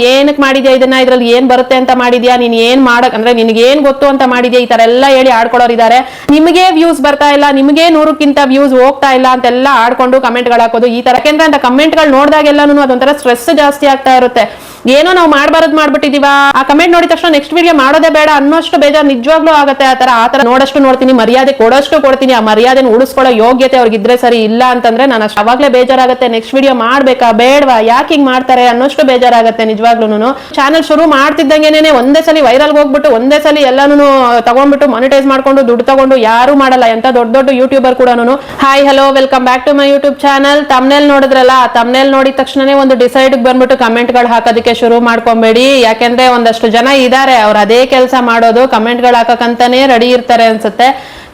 ಏನಕ್ಕೆ ಮಾಡಿದ್ಯಾ ಇದನ್ನ, ಇದ್ರಲ್ಲಿ ಏನ್ ಬರುತ್ತೆ ಅಂತ ಮಾಡಿದ್ಯಾ, ನೀನ್ ಏನ್ ಮಾಡಕ್ ಅಂದ್ರೆ ನಿನ್ಗೆ ಏನ್ ಗೊತ್ತು ಅಂತ ಮಾಡಿದ್ಯಾ, ಈ ತರ ಎಲ್ಲ ಹೇಳಿ ಆಡ್ಕೊಳ್ಳೋರು ಇದಾರೆ. ನಿಮಗೆ ವ್ಯೂಸ್ ಬರ್ತಾ ಇಲ್ಲ, ನಿಮಗೆ 100ಕ್ಕಿಂತ ವ್ಯೂಸ್ ಹೋಗ್ತಾ ಇಲ್ಲ ಅಂತೆಲ್ಲ ಆಡ್ಕೊಂಡು ಕಮೆಂಟ್ ಗಳು ಹಾಕೋದು ಈ ತರ. ಯಾಕೆಂದ್ರೆ ಅಂತ ಕಮೆಂಟ್ ಗಳು ನೋಡಿದಾಗೆಲ್ಲಾನು ಅದೊಂಥರ ಸ್ಟ್ರೆಸ್ ಜಾಸ್ತಿ ಆಗ್ತಾ ಇರುತ್ತೆ. ಏನೋ ನಾವು ಮಾಡ್ಬಾರದ್ ಮಾಡ್ಬಿಟ್ಟಿದೀವ, ಆ ಕಮೆಂಟ್ ನೋಡಿದ ತಕ್ಷಣ ನೆಕ್ಸ್ಟ್ ವಿಡಿಯೋ ಮಾಡೋದೇ ಬೇಡ ಅನ್ನೋಷ್ಟು ಬೇಜಾರು ನಿಜವಾಗ್ಲೂ ಆಗುತ್ತೆ. ಆತರ ನೋಡಷ್ಟು ನೋಡ್ತೀನಿ, ಮರ್ಯಾದೆ ಕೊಡೋಷ್ಟು ಕೊಡ್ತೀನಿ. ಆ ಮರ್ಯಾದೆನ ಉಳಿಸ್ಕೊಳ್ಳೋ ಯೋಗ್ಯತೆ ಅವ್ರಿಗಿದ್ರೆ ಸರಿ, ಇಲ್ಲ ಅಂತಂದ್ರೆ ನಾನು ಅವಾಗ್ಲೇ ಬೇಜಾರಾಗುತ್ತೆ. ನೆಕ್ಸ್ಟ್ ವಿಡಿಯೋ ಮಾಡ್ಬೇಕಾ ಬೇಡವಾ, ಯಾಕೆ ಹಿಂಗ್ ಮಾಡ್ತಾರೆ ಅನ್ನೋಷ್ಟು ಬೇಜಾರಾಗುತ್ತೆ ನಿಜವಾಗ್ಲೂ. ಚಾನಲ್ ಶುರು ಮಾಡ್ತಿದ್ದಂಗೆನೆ ಒಂದೇ ಸಲ ವೈರಲ್ ಹೋಗ್ಬಿಟ್ಟು ಒಂದೇ ಸಲ ಎಲ್ಲಾನು ತಗೊಂಡ್ಬಿಟ್ಟು ಮಾನಿಟೈಸ್ ಮಾಡ್ಕೊಂಡು ದುಡ್ಡು ತಗೊಂಡು ಯಾರು ಮಾಡಲ್ಲ. ಎಂತ ದೊಡ್ಡ ದೊಡ್ಡ ಯೂಟ್ಯೂಬರ್ ಕೂಡ. Hi hello welcome back to my YouTube channel. Thumbnail ನೋಡಿದ್ರಲ್ಲ, ಆ ತಮ್ನೇಲ್ ನೋಡಿದ ತಕ್ಷಣನೇ ಒಂದು ಡಿಸೈಡ್ ಬಂದ್ಬಿಟ್ಟು ಕಮೆಂಟ್ ಗಳು ಹಾಕೋದಕ್ಕೆ ಶುರು ಮಾಡ್ಕೊಂಬೇಡಿ. ಯಾಕೆಂದ್ರೆ ಒಂದಷ್ಟು ಜನ ಇದಾರೆ, ಅವ್ರು ಅದೇ ಕೆಲಸ ಮಾಡೋದು, ಕಮೆಂಟ್ ಗಳು ಹಾಕಕ್ಕಂತಾನೆ ರೆಡಿ ಇರ್ತಾರೆ ಅನ್ಸುತ್ತೆ.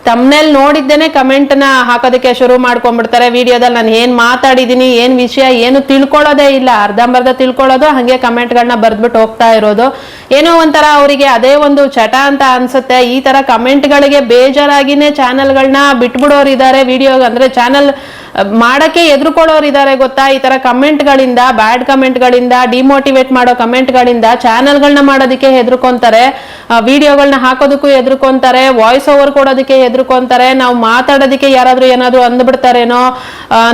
ತಮ್ನೇಲ್ ನೋಡಿದ್ದೇನೆ ಕಮೆಂಟ್ ನ ಹಾಕೋದಕ್ಕೆ ಶುರು ಮಾಡ್ಕೊಂಡ್ಬಿಡ್ತಾರೆ. ವಿಡಿಯೋದಲ್ಲಿ ನಾನು ಏನ್ ಮಾತಾಡಿದೀನಿ, ಏನ್ ವಿಷಯ ಏನು ತಿಳ್ಕೊಳ್ಳೋದೇ ಇಲ್ಲ, ಅರ್ಧಂಬರ್ಧ ತಿಳ್ಕೊಳ್ಳೋದು, ಹಂಗೆ ಕಮೆಂಟ್ ಗಳನ್ನ ಬರ್ದ್ಬಿಟ್ಟು ಹೋಗ್ತಾ ಇರೋದು. ಏನೋ ಒಂಥರ ಅವರಿಗೆ ಅದೇ ಒಂದು ಚಟ ಅಂತ ಅನ್ಸುತ್ತೆ. ಈ ತರ ಕಮೆಂಟ್ ಗಳಿಗೆ ಬೇಜಾರಾಗಿನೇ ಚಾನೆಲ್ ಗಳನ್ನ ಬಿಟ್ಬಿಡೋರು ಇದಾರೆ. ವಿಡಿಯೋ ಅಂದ್ರೆ ಚಾನೆಲ್ ಮಾಡಕ್ಕೆ ಎದುರ್ಕೊಳ್ಳೋರು ಇದಾರೆ ಗೊತ್ತಾ. ಈ ತರ ಕಮೆಂಟ್ ಗಳಿಂದ, ಬ್ಯಾಡ್ ಕಮೆಂಟ್ ಗಳಿಂದ, ಡಿಮೋಟಿವೇಟ್ ಮಾಡೋ ಕಮೆಂಟ್ ಗಳಿಂದ ಚಾನೆಲ್ ಗಳನ್ನ ಮಾಡೋದಕ್ಕೆ ಹೆದರ್ಕೊಂತಾರೆ, ವಿಡಿಯೋಗಳನ್ನ ಹಾಕೋದಕ್ಕೂ ಹೆದರ್ಕೊಂತಾರೆ, ವಾಯ್ಸ್ ಓವರ್ ಕೊಡೋದಕ್ಕೆ ಹೆದರ್ಕೊಂತಾರೆ. ನಾವು ಮಾತಾಡೋದಕ್ಕೆ ಯಾರಾದ್ರೂ ಏನಾದ್ರು ಅಂದ್ಬಿಡ್ತಾರೇನೋ,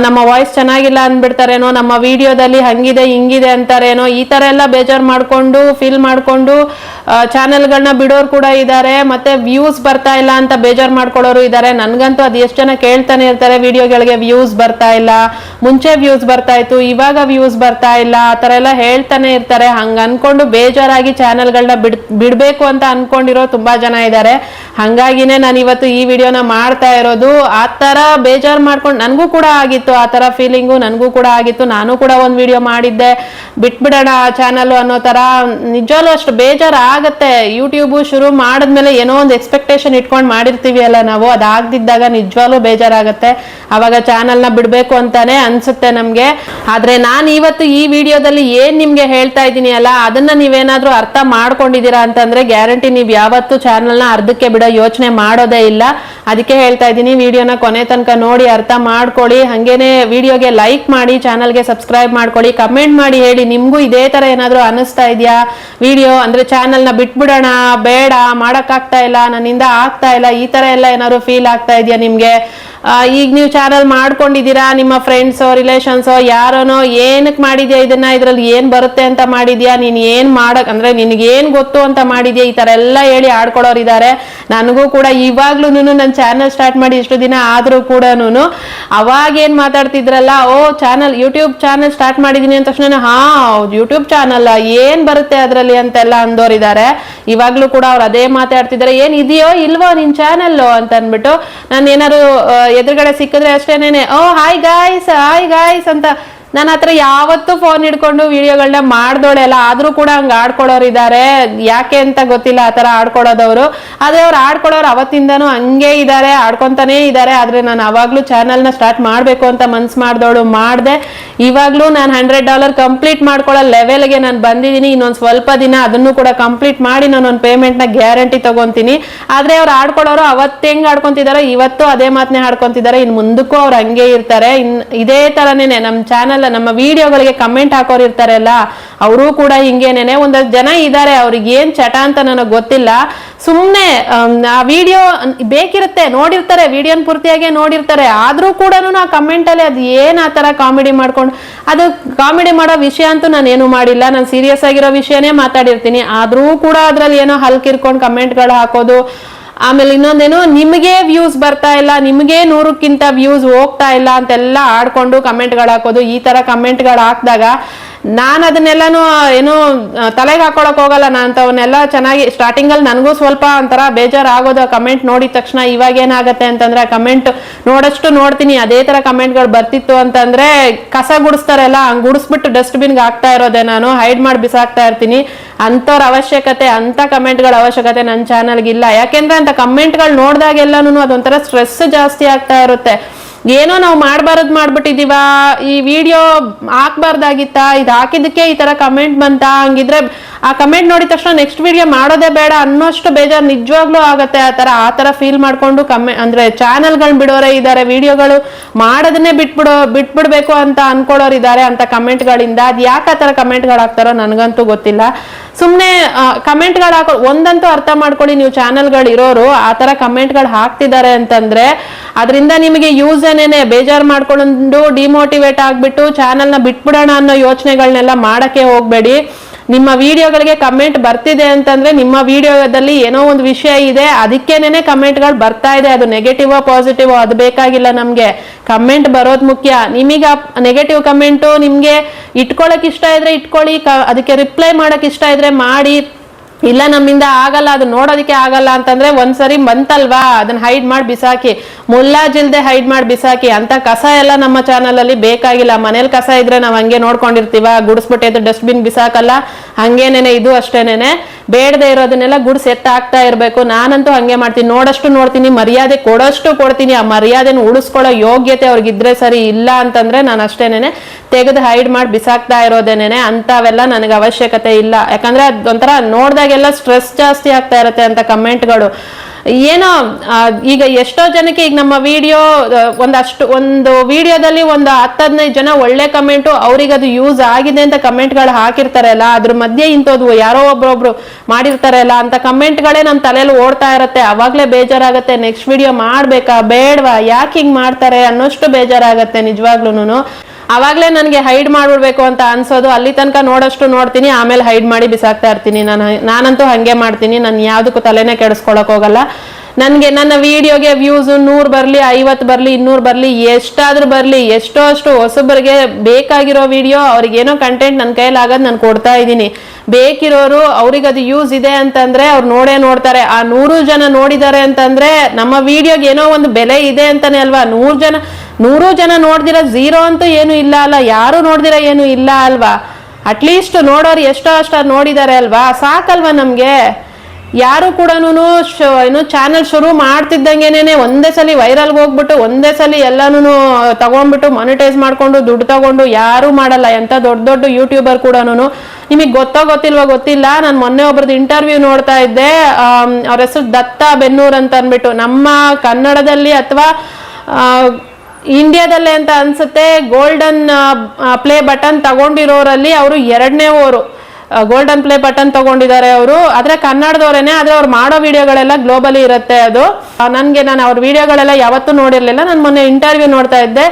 ನಮ್ಮ ವಾಯ್ಸ್ ಚೆನ್ನಾಗಿಲ್ಲ ಅಂದ್ಬಿಡ್ತಾರೇನೋ, ನಮ್ಮ ವಿಡಿಯೋದಲ್ಲಿ ಹಂಗಿದೆ ಹಿಂಗಿದೆ ಅಂತಾರೇನೋ, ಈ ತರ ಎಲ್ಲ ಬೇಜಾರ್ ಮಾಡ್ಕೊಂಡು ಫೀಲ್ ಮಾಡ್ಕೊಂಡು ಚಾನೆಲ್ ಗಳನ್ನ ಬಿಡೋರು ಕೂಡ ಇದಾರೆ. ಮತ್ತೆ ವ್ಯೂಸ್ ಬರ್ತಾ ಇಲ್ಲ ಅಂತ ಬೇಜಾರ್ ಮಾಡ್ಕೊಳ್ಳೋರು ಇದಾರೆ. ನನ್ಗಂತೂ ಅದ್ ಎಷ್ಟು ಜನ ಕೇಳ್ತಾನೆ ಇರ್ತಾರೆ, ವಿಡಿಯೋಗಳಿಗೆ ವ್ಯೂಸ್ ಬರ್ತಾ ಇಲ್ಲ, ಮುಂಚೆ ವ್ಯೂಸ್ ಬರ್ತಾ ಇತ್ತು ಇವಾಗ ವ್ಯೂಸ್ ಬರ್ತಾ ಇಲ್ಲ, ಆತರ ಎಲ್ಲ ಹೇಳ್ತಾನೆ ಇರ್ತಾರೆ. ಹಂಗ ಅನ್ಕೊಂಡು ಬೇಜಾರಾಗಿ ಚಾನೆಲ್ ಗಳನ್ನ ಬಿಡ್ಬೇಕು ಅಂತ ಅನ್ಕೊಂಡಿರೋ ತುಂಬಾ ಜನ ಇದ್ದಾರೆ. ಹಂಗಾಗಿನೇ ನಾನು ಇವತ್ತು ಈ ವಿಡಿಯೋನ ಮಾಡ್ತಾ ಇರೋದು. ಆ ತರ ಬೇಜಾರ್ ಮಾಡ್ಕೊಂಡು ನನಗೂ ಕೂಡ ಆಗಿತ್ತು, ಆ ತರ ಫೀಲಿಂಗು ನನಗೂ ಕೂಡ ಆಗಿತ್ತು. ನಾನು ಕೂಡ ಒಂದ್ ವಿಡಿಯೋ ಮಾಡಿದ್ದೆ, ಬಿಟ್ಬಿಡೋಣ ಚಾನಲ್ ಅನ್ನೋ ತರ. ನಿಜವಲ್ಲೂ ಅಷ್ಟು ಬೇಜಾರ್ ಆಗತ್ತೆ. ಯೂಟ್ಯೂಬ್ ಶುರು ಮಾಡಿದ್ಮೇಲೆ ಏನೋ ಒಂದು ಎಕ್ಸ್ಪೆಕ್ಟೇಷನ್ ಇಟ್ಕೊಂಡು ಮಾಡಿರ್ತೀವಿ ಅಲ್ಲ ನಾವು, ಅದಾಗ್ದಿದ್ದಾಗ ನಿಜವಾಗ್ಲೂ ಬೇಜಾರಾಗತ್ತೆ. ಅವಾಗ ಚಾನಲ್ ನ ಬಿಡ್ಬೇಕು ಅಂತಾನೆ ಅನ್ಸುತ್ತೆ ನಮ್ಗೆ. ಆದ್ರೆ ನಾನು ಇವತ್ತು ಈ ವಿಡಿಯೋದಲ್ಲಿ ಏನ್ ನಿಮ್ಗೆ ಹೇಳ್ತಾ ಇದ್ದೀನಿ ಅಲ್ಲ, ಅದನ್ನ ನೀವೇನಾದ್ರೂ ಅರ್ಥ ಮಾಡ್ಕೊಂಡಿದೀರಾ ಅಂತಂದ್ರೆ ಗ್ಯಾರಂಟಿ ನೀವ್ ಯಾವತ್ತು ಚಾನಲ್ ನ ಅರ್ಧಕ್ಕೆ ಬಿಡೋ ಯೋಚನೆ ಮಾಡೋದೇ ಇಲ್ಲ. ಅದಕ್ಕೆ ಹೇಳ್ತಾ ಇದ್ದೀನಿ, ವಿಡಿಯೋನ ಕೊನೆ ತನಕ ನೋಡಿ ಅರ್ಥ ಮಾಡ್ಕೊಳ್ಳಿ. ಹಂಗೇನೆ ವಿಡಿಯೋಗೆ ಲೈಕ್ ಮಾಡಿ, ಚಾನಲ್ಗೆ ಸಬ್ಸ್ಕ್ರೈಬ್ ಮಾಡ್ಕೊಳ್ಳಿ, ಕಮೆಂಟ್ ಮಾಡಿ ಹೇಳಿ ನಿಮ್ಗೂ ಇದೇ ತರ ಏನಾದ್ರೂ ಅನಿಸ್ತಾ ಇದೆಯಾ, ವಿಡಿಯೋ ಅಂದ್ರೆ ಚಾನಲ್ ನ ಬಿಟ್ಬಿಡೋಣ ಬೇಡ, ಮಾಡಕ್ ಆಗ್ತಾ ಇಲ್ಲ, ನನ್ನಿಂದ ಆಗ್ತಾ ಇಲ್ಲ, ಈ ತರ ಎಲ್ಲ ಏನಾದ್ರು ಫೀಲ್ ಆಗ್ತಾ ಇದೆಯಾ ನಿಮ್ಗೆ. ಈಗ ನೀವು ಚಾನಲ್ ಮಾಡ್ಕೊಂಡಿದ್ದೀರಾ, ನಿಮ್ಮ ಫ್ರೆಂಡ್ಸೋ ರಿಲೇಷನ್ಸೋ ಯಾರೋನೋ ಏನಕ್ಕೆ ಮಾಡಿದ್ಯಾ ಇದನ್ನ, ಇದ್ರಲ್ಲಿ ಏನ್ ಬರುತ್ತೆ ಅಂತ ಮಾಡಿದ್ಯಾ, ನೀನ್ ಏನ್ ಮಾಡಕ್ ಅಂದ್ರೆ ನಿನ್ಗೆ ಏನ್ ಗೊತ್ತು ಅಂತ ಮಾಡಿದ್ಯಾ, ಈ ತರ ಎಲ್ಲ ಹೇಳಿ ಆಡ್ಕೊಳ್ಳೋರು ಇದಾರೆ. ನನಗೂ ಕೂಡ ಇವಾಗ್ಲೂ ನನ್ನ ಚಾನಲ್ ಸ್ಟಾರ್ಟ್ ಮಾಡಿ ಇಷ್ಟು ದಿನ ಆದ್ರೂ ಕೂಡ ಅವಾಗ ಏನ್ ಮಾತಾಡ್ತಿದ್ರಲ್ಲ, ಓ ಚಾನಲ್ ಯೂಟ್ಯೂಬ್ ಚಾನಲ್ ಸ್ಟಾರ್ಟ್ ಮಾಡಿದೀನಿ ಅಂತ ತಕ್ಷಣ ಹಾ ಯೂಟ್ಯೂಬ್ ಚಾನಲ್ ಏನ್ ಬರುತ್ತೆ ಅದ್ರಲ್ಲಿ ಅಂತೆಲ್ಲ ಅಂದೋರಿದ್ದಾರೆ. ಇವಾಗ್ಲೂ ಕೂಡ ಅವ್ರು ಅದೇ ಮಾತಾಡ್ತಿದ್ದಾರೆ, ಏನ್ ಇದೆಯೋ ಇಲ್ವೋ ನಿನ್ ಚಾನಲ್ ಅಂತ ಅನ್ಬಿಟ್ಟು. ನಾನು ಏನಾದ್ರು ಎದುರುಗಡೆ ಸಿಕ್ಕಿದ್ರೆ ಅಷ್ಟೇನೇನೆ ಓ ಹಾಯ್ ಗಾಯ್ಸ್ ಅಂತ ನಾನು ಹತ್ರ ಯಾವತ್ತೂ ಫೋನ್ ಹಿಡ್ಕೊಂಡು ವಿಡಿಯೋಗಳನ್ನ ಮಾಡ್ದೋಳೆ ಅಲ್ಲ. ಆದ್ರೂ ಕೂಡ ಹಂಗ ಆಡ್ಕೊಳ್ಳೋರು ಇದಾರೆ, ಯಾಕೆ ಅಂತ ಗೊತ್ತಿಲ್ಲ ಆ ತರ ಆಡ್ಕೊಳ್ಳೋದವ್ರು. ಆದ್ರೆ ಅವ್ರು ಆಡ್ಕೊಳ್ಳೋರು ಅವತ್ತಿಂದನೂ ಹಂಗೆ ಇದಾರೆ, ಆಡ್ಕೊಂತಾನೆ ಇದಾರೆ. ಆದ್ರೆ ನಾನು ಅವಾಗ್ಲೂ ಚಾನಲ್ ನ ಸ್ಟಾರ್ಟ್ ಮಾಡ್ಬೇಕು ಅಂತ ಮನ್ಸ್ ಮಾಡ್ದೋಳು ಮಾಡ್ದೆ. ಇವಾಗ್ಲೂ ನಾನು $100 ಕಂಪ್ಲೀಟ್ ಮಾಡ್ಕೊಳ್ಳೋ ಲೆವೆಲ್ಗೆ ನಾನು ಬಂದಿದ್ದೀನಿ. ಇನ್ನೊಂದ್ ಸ್ವಲ್ಪ ದಿನ ಅದನ್ನು ಕೂಡ ಕಂಪ್ಲೀಟ್ ಮಾಡಿ ನಾನು ಒಂದು ಪೇಮೆಂಟ್ ನ ಗ್ಯಾರಂಟಿ ತಗೊಂತೀನಿ. ಆದ್ರೆ ಅವ್ರು ಆಡ್ಕೊಳ್ಳೋರು ಅವತ್ತು ಹೆಂಗ್ ಆಡ್ಕೊಂತಿದಾರೋ ಇವತ್ತು ಅದೇ ಮಾತನ್ನೇ ಆಡ್ಕೊಂತಿದ್ದಾರೆ. ಇನ್ ಮುಂದಕ್ಕೂ ಅವ್ರು ಹಂಗೆ ಇರ್ತಾರೆ. ಇದೇ ತರನೇನೆ ನಮ್ಮ ಚಾನಲ್ ನಮ್ಮ ವಿಡಿಯೋಗಳಿಗೆ ಕಮೆಂಟ್ ಹಾಕೋರು ಇರ್ತಾರಲ್ಲ, ಅವರು ಕೂಡ ಹಿಂಗೇನೇನೆ. ಒಂದಷ್ಟು ಜನ ಇದ್ದಾರೆ, ಅವ್ರಿಗೆ ಏನ್ ಚಟ ಅಂತ ನನಗೆ ಗೊತ್ತಿಲ್ಲ, ಸುಮ್ನೆ ಆ ವಿಡಿಯೋ ಬೇಕಿರುತ್ತೆ, ನೋಡಿರ್ತಾರೆ, ವಿಡಿಯೋನ್ ಪೂರ್ತಿಯಾಗಿ ನೋಡಿರ್ತಾರೆ. ಆದ್ರೂ ಕೂಡ ಆ ಕಮೆಂಟ್ ಅಲ್ಲಿ ಅದು ಏನ್ ಆ ತರ ಕಾಮಿಡಿ ಮಾಡ್ಕೊಂಡು, ಅದು ಕಾಮಿಡಿ ಮಾಡೋ ವಿಷಯ ಅಂತೂ ನಾನು ಏನು ಮಾಡಿಲ್ಲ, ನಾನು ಸೀರಿಯಸ್ ಆಗಿರೋ ವಿಷಯನೇ ಮಾತಾಡಿರ್ತೀನಿ. ಆದ್ರೂ ಕೂಡ ಅದ್ರಲ್ಲಿ ಏನೋ ಹಲ್ಕಿರ್ಕೊಂಡು ಕಮೆಂಟ್ಗಳು ಹಾಕೋದು. ಆಮೇಲೆ ಇನ್ನೊಂದೇನು, ನಿಮಗೆ ವ್ಯೂಸ್ ಬರ್ತಾ ಇಲ್ಲ, ನಿಮಗೆ 100ಕ್ಕಿಂತ ವ್ಯೂಸ್ ಹೋಗ್ತಾ ಇಲ್ಲ ಅಂತೆಲ್ಲ ಆಡ್ಕೊಂಡು ಕಮೆಂಟ್ಗಳು ಹಾಕೋದು. ಈ ತರ ಕಮೆಂಟ್ಗಳು ಹಾಕಿದಾಗ ನಾನು ಅದನ್ನೆಲ್ಲಾನು ಏನು ತಲೆಗೆ ಹಾಕೊಳಕ್ ಹೋಗಲ್ಲ. ನಾನು ಅವನ್ನೆಲ್ಲ ಚೆನ್ನಾಗಿ ಸ್ಟಾರ್ಟಿಂಗ್ ಅಲ್ಲಿ ನನಗೂ ಸ್ವಲ್ಪ ಒಂಥರ ಬೇಜಾರು ಆಗೋದು ಕಮೆಂಟ್ ನೋಡಿದ ತಕ್ಷಣ. ಇವಾಗ ಏನಾಗತ್ತೆ ಅಂತಂದ್ರೆ ಕಮೆಂಟ್ ನೋಡಷ್ಟು ನೋಡ್ತೀನಿ, ಅದೇ ತರ ಕಮೆಂಟ್ಗಳು ಬರ್ತಿತ್ತು ಅಂತಂದ್ರೆ ಕಸ ಗುಡಿಸ್ತಾರಲ್ಲ ಹಂಗ್ ಗುಡಿಸ್ಬಿಟ್ಟು ಡಸ್ಟ್ಬಿನ್ಗೆ ಹಾಕ್ತಾ ಇರೋದೆ, ನಾನು ಹೈಡ್ ಮಾಡಿ ಬಿಸಾಕ್ತಾ ಇರ್ತೀನಿ. ಅಂತವ್ರ ಅವಶ್ಯಕತೆ, ಅಂತ ಕಮೆಂಟ್ಗಳ ಅವಶ್ಯಕತೆ ನನ್ನ ಚಾನಲ್ಗೆ ಇಲ್ಲ. ಯಾಕೆಂದ್ರೆ ಅಂತ ಕಮೆಂಟ್ಗಳು ನೋಡಿದಾಗೆಲ್ಲಾನು ಅದೊಂಥರ ಸ್ಟ್ರೆಸ್ ಜಾಸ್ತಿ ಆಗ್ತಾ ಇರುತ್ತೆ. ಏನೋ ನಾವು ಮಾಡಬಾರದು ಮಾಡ್ಬಿಟ್ಟಿದೀವ, ಈ ವಿಡಿಯೋ ಹಾಕ್ಬಾರ್ದಾಗಿತ್ತಾ, ಇದು ಹಾಕಿದಕ್ಕೆ ಈ ತರ ಕಮೆಂಟ್ ಬಂತ, ಹಂಗಿದ್ರೆ ಆ ಕಮೆಂಟ್ ನೋಡಿದ ತಕ್ಷಣ ನೆಕ್ಸ್ಟ್ ವಿಡಿಯೋ ಮಾಡೋದೇ ಬೇಡ ಅನ್ನೋಷ್ಟು ಬೇಜಾರು ನಿಜವಾಗ್ಲೂ ಆಗತ್ತೆ. ಆ ತರ ಫೀಲ್ ಮಾಡ್ಕೊಂಡು ಅಂದ್ರೆ ಚಾನೆಲ್ಗಳನ್ನ ಬಿಡೋರೇ ಇದ್ದಾರೆ, ವಿಡಿಯೋಗಳು ಮಾಡೋದನ್ನೇ ಬಿಟ್ಬಿಡ್ಬೇಕು ಅಂತ ಅನ್ಕೊಳ್ಳೋರು ಇದ್ದಾರೆ ಅಂತ ಕಮೆಂಟ್ಗಳಿಂದ. ಅದ್ ಯಾಕೆ ಆ ತರ ಕಮೆಂಟ್ಗಳು ಹಾಕ್ತಾರೋ ನನಗಂತೂ ಗೊತ್ತಿಲ್ಲ. ಸುಮ್ನೆ ಕಮೆಂಟ್ಗಳು ಹಾಕೋ ಒಂದಂತೂ ಅರ್ಥ ಮಾಡ್ಕೊಳ್ಳಿ, ನೀವು ಚಾನೆಲ್ಗಳು ಇರೋರು ಆ ತರ ಕಮೆಂಟ್ಗಳು ಹಾಕ್ತಿದ್ದಾರೆ ಅಂತಂದ್ರೆ ಅದರಿಂದ ನಿಮಗೆ ಯೂಸ್ ಏನೇನೆ, ಬೇಜಾರು ಮಾಡ್ಕೊಂಡು ಡಿಮೋಟಿವೇಟ್ ಆಗ್ಬಿಟ್ಟು ಚಾನೆಲ್ನ ಬಿಟ್ಬಿಡೋಣ ಅನ್ನೋ ಯೋಚನೆಗಳನ್ನೆಲ್ಲ ಮಾಡಕ್ಕೆ ಹೋಗ್ಬೇಡಿ. ನಿಮ್ಮ ವಿಡಿಯೋಗಳಿಗೆ ಕಮೆಂಟ್ ಬರ್ತಿದೆ ಅಂತಂದ್ರೆ ನಿಮ್ಮ ವಿಡಿಯೋದಲ್ಲಿ ಏನೋ ಒಂದು ವಿಷಯ ಇದೆ, ಅದಕ್ಕೇನೆ ಕಮೆಂಟ್ಗಳು ಬರ್ತಾ ಇದೆ. ಅದು ನೆಗೆಟಿವ್ ಪಾಸಿಟಿವ್ ಅದು ಬೇಕಾಗಿಲ್ಲ ನಮ್ಗೆ, ಕಮೆಂಟ್ ಬರೋದು ಮುಖ್ಯ. ನಿಮಗೆ ನೆಗೆಟಿವ್ ಕಮೆಂಟು ನಿಮ್ಗೆ ಇಟ್ಕೊಳಕ್ ಇಷ್ಟ ಇದ್ರೆ ಇಟ್ಕೊಳ್ಳಿ, ಅದಕ್ಕೆ ರಿಪ್ಲೈ ಮಾಡಕ್ ಇಷ್ಟ ಇದ್ರೆ ಮಾಡಿ. ಇಲ್ಲ ನಮ್ಮಿಂದ ಆಗಲ್ಲ, ಅದು ನೋಡೋದಕ್ಕೆ ಆಗಲ್ಲ ಅಂತಂದ್ರೆ ಒಂದ್ಸರಿ ಬಂತಲ್ವಾ ಅದನ್ನ ಹೈಡ್ ಮಾಡಿ ಬಿಸಾಕಿ, ಮುಲ್ಲಾಜಿಲ್ದೆ ಹೈಡ್ ಮಾಡಿ ಬಿಸಾಕಿ. ಅಂತ ಕಸ ಎಲ್ಲ ನಮ್ಮ ಚಾನಲ್ ಅಲ್ಲಿ ಬೇಕಾಗಿಲ್ಲ. ಮನೇಲಿ ಕಸ ಇದ್ರೆ ನಾವ್ ಹಂಗೆ ನೋಡ್ಕೊಂಡಿರ್ತೀವ, ಗುಡಿಸ್ಬಿಟ್ಟು ಡಸ್ಟ್ ಬಿನ್ ಬಿಸಾಕಲ್ಲ, ಹಂಗೇನೇನೆ ಇದು ಅಷ್ಟೇನೇನೆ. ಬೇಡದೆ ಇರೋದನ್ನೆಲ್ಲ ಗುಡ್ಸ್ ಆಗ್ತಾ ಇರ್ಬೇಕು. ನಾನಂತೂ ಹಂಗೆ ಮಾಡ್ತೀನಿ, ನೋಡಷ್ಟು ನೋಡ್ತೀನಿ, ಮರ್ಯಾದೆ ಕೊಡೋಷ್ಟು ಕೊಡ್ತೀನಿ. ಆ ಮರ್ಯಾದೆನ ಉಳಿಸ್ಕೊಳ್ಳೋ ಯೋಗ್ಯತೆ ಅವ್ರಿಗಿದ್ರೆ ಸರಿ, ಇಲ್ಲ ಅಂತಂದ್ರೆ ನಾನು ಅಷ್ಟೇನೇನೆ ತೆಗೆದು ಹೈಡ್ ಮಾಡಿ ಬಿಸಾಕ್ತಾ ಇರೋದೇನೇನೆ. ಅಂತವೆಲ್ಲ ನನಗೆ ಅವಶ್ಯಕತೆ ಇಲ್ಲ. ಯಾಕಂದ್ರೆ ಅದೊಂಥರ ನೋಡ್ದಾಗೆಲ್ಲ ಸ್ಟ್ರೆಸ್ ಜಾಸ್ತಿ ಆಗ್ತಾ ಇರತ್ತೆ ಅಂತ ಕಮೆಂಟ್ಗಳು. ಏನೋ ಈಗ ಎಷ್ಟೋ ಜನಕ್ಕೆ ಈಗ ನಮ್ಮ ವಿಡಿಯೋ ಒಂದು ವಿಡಿಯೋದಲ್ಲಿ ಒಂದು 10-15 ಜನ ಒಳ್ಳೆ ಕಮೆಂಟು, ಅವ್ರಿಗೆ ಅದು ಯೂಸ್ ಆಗಿದೆ ಅಂತ ಕಮೆಂಟ್ಗಳು ಹಾಕಿರ್ತಾರೆ ಅಲ್ಲ, ಅದ್ರ ಮಧ್ಯೆ ಇಂಥದ್ದು ಯಾರೋ ಒಬ್ರೊಬ್ರು ಮಾಡಿರ್ತಾರೆ ಅಲ್ಲ, ಅಂತ ಕಮೆಂಟ್ಗಳೇ ನಮ್ಮ ತಲೆಯಲ್ಲಿ ಓಡ್ತಾ ಇರತ್ತೆ. ಅವಾಗ್ಲೇ ಬೇಜಾರಾಗತ್ತೆ, ನೆಕ್ಸ್ಟ್ ವಿಡಿಯೋ ಮಾಡ್ಬೇಕಾ ಬೇಡವಾ, ಯಾಕೆ ಹಿಂಗ್ ಮಾಡ್ತಾರೆ ಅನ್ನೋಷ್ಟು ಬೇಜಾರಾಗತ್ತೆ ನಿಜವಾಗ್ಲೂನು. ಅವಾಗ್ಲೇ ನನಗೆ ಹೈಡ್ ಮಾಡ್ಬಿಡ್ಬೇಕು ಅಂತ ಅನ್ಸೋದು. ಅಲ್ಲಿ ತನಕ ನೋಡಷ್ಟು ನೋಡ್ತೀನಿ, ಆಮೇಲೆ ಹೈಡ್ ಮಾಡಿ ಬಿಸಾಕ್ತಾ ಇರ್ತೀನಿ. ನಾನಂತೂ ಹಂಗೆ ಮಾಡ್ತೀನಿ. ನಾನು ಯಾವ್ದಕ್ಕೂ ತಲೆನೇ ಕೆಡಿಸ್ಕೊಳಕ್ ಹೋಗಲ್ಲ. ನನ್ಗೆ ನನ್ನ ವಿಡಿಯೋಗೆ ವ್ಯೂಸ್ 100 ಬರ್ಲಿ, 50 ಬರ್ಲಿ, 200 ಬರ್ಲಿ, ಎಷ್ಟಾದ್ರೂ ಬರ್ಲಿ, ಎಷ್ಟೋ ಅಷ್ಟು ಹೊಸಬರಿಗೆ ಬೇಕಾಗಿರೋ ವಿಡಿಯೋ, ಅವ್ರಿಗೇನೋ ಕಂಟೆಂಟ್ ನನ್ನ ಕೈಯಲ್ಲಿ ಆಗೋದು ನಾನು ಕೊಡ್ತಾ ಇದ್ದೀನಿ. ಬೇಕಿರೋರು ಅವ್ರಿಗೆ ಅದು ಯೂಸ್ ಇದೆ ಅಂತಂದ್ರೆ ಅವ್ರು ನೋಡೇ ನೋಡ್ತಾರೆ. ಆ 100 ಜನ ನೋಡಿದ್ದಾರೆ ಅಂತಂದ್ರೆ ನಮ್ಮ ವಿಡಿಯೋಗೆ ಏನೋ ಒಂದು ಬೆಲೆ ಇದೆ ಅಂತಾನೆ ಅಲ್ವಾ. 100 ಜನ ನೋಡ್ದಿರ ಝೀರೋ ಅಂತೂ ಏನು ಇಲ್ಲ ಅಲ್ಲ, ಯಾರು ನೋಡ್ದಿರ ಏನು ಇಲ್ಲ ಅಲ್ವಾ. ಅಟ್ಲೀಸ್ಟ್ ನೋಡೋರು ಎಷ್ಟೋ ಅಷ್ಟು ನೋಡಿದ್ದಾರೆ ಅಲ್ವಾ, ಸಾಕಲ್ವಾ ನಮ್ಗೆ. ಯಾರು ಕೂಡ ಏನು ಚಾನೆಲ್ ಶುರು ಮಾಡ್ತಿದ್ದಂಗೆನೇನೆ ಒಂದೇ ಸಲ ವೈರಲ್ಗೆ ಹೋಗ್ಬಿಟ್ಟು ಒಂದೇ ಸಲ ಎಲ್ಲಾನು ತಗೊಂಡ್ಬಿಟ್ಟು ಮಾನಿಟೈಸ್ ಮಾಡ್ಕೊಂಡು ದುಡ್ಡು ತಗೊಂಡು ಯಾರು ಮಾಡಲ್ಲ. ಎಂತ ದೊಡ್ಡ ಯೂಟ್ಯೂಬರ್ ಕೂಡ ನಿಮಗೆ ಗೊತ್ತಿಲ್ವಾ ಗೊತ್ತಿಲ್ಲ. ನಾನು ಮೊನ್ನೆ ಒಬ್ರದ್ದು ಇಂಟರ್ವ್ಯೂ ನೋಡ್ತಾ ಇದ್ದೆ. ಅವ್ರ ಹೆಸರು ದತ್ತಾ ಬೆನ್ನೂರ್ ಅಂತ ಅನ್ಬಿಟ್ಟು, ನಮ್ಮ ಕನ್ನಡದಲ್ಲಿ ಅಥವಾ ಇಂಡಿಯಾದಲ್ಲೇ ಅಂತ ಅನ್ಸುತ್ತೆ ಗೋಲ್ಡನ್ ಪ್ಲೇ ಬಟನ್ ತಗೊಂಡಿರೋರಲ್ಲಿ ಅವರು 2ನೇವರು ಗೋಲ್ಡನ್ ಪ್ಲೇ ಬಟನ್ ತಗೊಂಡಿದ್ದಾರೆ ಅವರು. ಆದ್ರೆ ಕನ್ನಡದವರೇನೆ, ಆದ್ರೆ ಅವ್ರು ಮಾಡೋ ವಿಡಿಯೋಗಳೆಲ್ಲ ಗ್ಲೋಬಲಿ ಇರುತ್ತೆ. ಅದು ನಾನು ಅವ್ರ ವಿಡಿಯೋಗಳೆಲ್ಲ ಯಾವತ್ತೂ ನೋಡಿರ್ಲಿಲ್ಲ. ನಾನು ಮೊನ್ನೆ ಇಂಟರ್ವ್ಯೂ ನೋಡ್ತಾ ಇದ್ದೆ,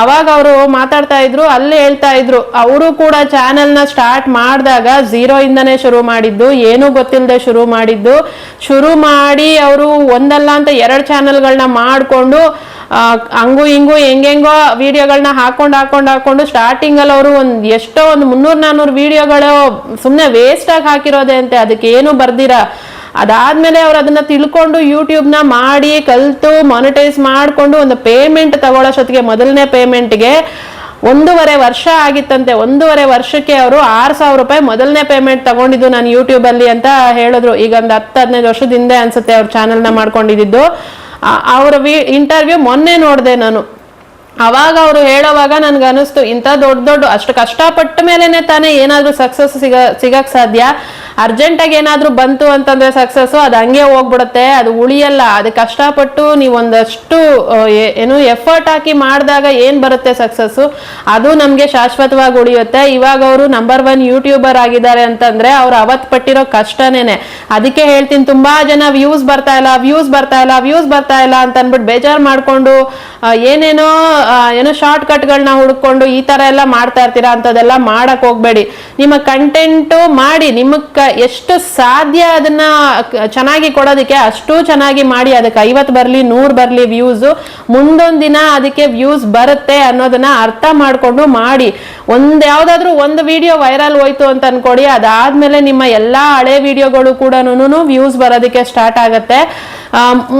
ಅವಾಗ ಅವರು ಮಾತಾಡ್ತಾ ಇದ್ರು. ಅಲ್ಲೇ ಹೇಳ್ತಾ ಇದ್ರು ಅವರು ಕೂಡ ಚಾನೆಲ್ನ ಸ್ಟಾರ್ಟ್ ಮಾಡಿದಾಗ ಝೀರೋ ಇಂದನೇ ಶುರು ಮಾಡಿದ್ದು, ಏನೂ ಗೊತ್ತಿಲ್ಲದೆ ಶುರು ಮಾಡಿ ಅವರು ಒಂದಲ್ಲ ಅಂತ 2 ಚಾನೆಲ್ಗಳನ್ನ ಮಾಡ್ಕೊಂಡು ಹಂಗು ಹಿಂಗು ಹೆಂಗೆಂಗೋ ವಿಡಿಯೋಗಳನ್ನ ಹಾಕೊಂಡು ಸ್ಟಾರ್ಟಿಂಗ್ ಅಲ್ಲಿ ಅವರು ಎಷ್ಟೋ ಒಂದು 300-400 ವಿಡಿಯೋಗಳು ಸುಮ್ನೆ ವೇಸ್ಟ್ ಆಗಿ ಹಾಕಿರೋದೆ ಅಂತೆ, ಅದಕ್ಕೆ ಏನು ಬರ್ದಿರ. ಅದಾದ್ಮೇಲೆ ಅವ್ರು ಅದನ್ನ ತಿಳ್ಕೊಂಡು ಯೂಟ್ಯೂಬ್ನ ಮಾಡಿ ಕಲ್ತು ಮಾನಿಟೈಸ್ ಮಾಡ್ಕೊಂಡು ಒಂದು ಪೇಮೆಂಟ್ ತಗೊಳ್ಳೋಷ್ಟೊತ್ತಿಗೆ, ಮೊದಲನೇ ಪೇಮೆಂಟ್ಗೆ 1.5 ವರ್ಷ ಆಗಿತ್ತಂತೆ. 1.5 ವರ್ಷಕ್ಕೆ ಅವರು 6,000 ರೂಪಾಯಿ ಮೊದಲನೇ ಪೇಮೆಂಟ್ ತಗೊಂಡಿದ್ದು ನಾನು ಯೂಟ್ಯೂಬ್ ಅಲ್ಲಿ ಅಂತ ಹೇಳಿದ್ರು. ಈಗ ಒಂದು 10-15 ವರ್ಷದ ಹಿಂದೆ ಅನ್ಸುತ್ತೆ ಅವ್ರ ಚಾನೆಲ್ನ ಮಾಡ್ಕೊಂಡಿದ್ದು. ಅವರ ಇಂಟರ್ವ್ಯೂ ಮೊನ್ನೆ ನೋಡಿದೆ ನಾನು. ಅವಾಗ ಅವರು ಹೇಳೋವಾಗ ನನ್ಗೆ ಅನಿಸ್ತು, ಇಂಥ ದೊಡ್ಡ ಅಷ್ಟು ಕಷ್ಟಪಟ್ಟ ಮೇಲೆನೆ ತಾನೇ ಏನಾದ್ರೂ ಸಕ್ಸಸ್ ಸಿಗಕ್ ಸಾಧ್ಯ. ಅರ್ಜೆಂಟಾಗಿ ಏನಾದ್ರೂ ಬಂತು ಅಂತಂದ್ರೆ ಸಕ್ಸಸ್ ಅದು ಹಂಗೆ ಹೋಗ್ಬಿಡುತ್ತೆ, ಅದು ಉಳಿಯಲ್ಲ. ಅದು ಕಷ್ಟಪಟ್ಟು ನೀವು ಒಂದಷ್ಟು ಎಫರ್ಟ್ ಹಾಕಿ ಮಾಡಿದಾಗ ಏನ್ ಬರುತ್ತೆ ಸಕ್ಸಸ್, ಅದು ನಮ್ಗೆ ಶಾಶ್ವತವಾಗಿ ಉಳಿಯುತ್ತೆ. ಇವಾಗ ಅವರು ನಂಬರ್ 1 ಯೂಟ್ಯೂಬರ್ ಆಗಿದ್ದಾರೆ ಅಂತಂದ್ರೆ ಅವ್ರು ಅವತ್ ಪಟ್ಟಿರೋ ಕಷ್ಟನೇನೆ. ಅದಕ್ಕೆ ಹೇಳ್ತೀನಿ, ತುಂಬಾ ಜನ ವ್ಯೂಸ್ ಬರ್ತಾ ಇಲ್ಲ ಅಂತ ಅನ್ಬಿಟ್ಟು ಬೇಜಾರ್ ಮಾಡ್ಕೊಂಡು ಏನೋ ಶಾರ್ಟ್ ಕಟ್ಗಳನ್ನ ಹುಡ್ಕೊಂಡು ಈ ತರ ಎಲ್ಲ ಮಾಡ್ತಾ ಇರ್ತೀರಾ. ಅಂತದೆಲ್ಲ ಮಾಡಕ್ ಹೋಗ್ಬೇಡಿ. ನಿಮ್ಮ ಕಂಟೆಂಟ್ ಮಾಡಿ, ನಿಮಗ್ ಎಷ್ಟು ಸಾಧ್ಯ ಅದನ್ನ ಚೆನ್ನಾಗಿ ಕೊಡೋದಕ್ಕೆ ಅಷ್ಟು ಚೆನ್ನಾಗಿ ಮಾಡಿ. ಅದಕ್ಕೆ 50 ಬರ್ಲಿ 100 ಬರ್ಲಿ ವ್ಯೂಸ್, ಮುಂದೊಂದ್ ದಿನ ಅದಕ್ಕೆ ವ್ಯೂಸ್ ಬರುತ್ತೆ ಅನ್ನೋದನ್ನ ಅರ್ಥ ಮಾಡ್ಕೊಂಡು ಮಾಡಿ. ಯಾವ್ದಾದ್ರು ಒಂದು ವಿಡಿಯೋ ವೈರಲ್ ಹೋಯ್ತು ಅಂತ ಅನ್ಕೊಡಿ, ಅದಾದ್ಮೇಲೆ ನಿಮ್ಮ ಎಲ್ಲಾ ಹಳೆ ವಿಡಿಯೋಗಳು ಕೂಡ ವ್ಯೂಸ್ ಬರೋದಕ್ಕೆ ಸ್ಟಾರ್ಟ್ ಆಗತ್ತೆ.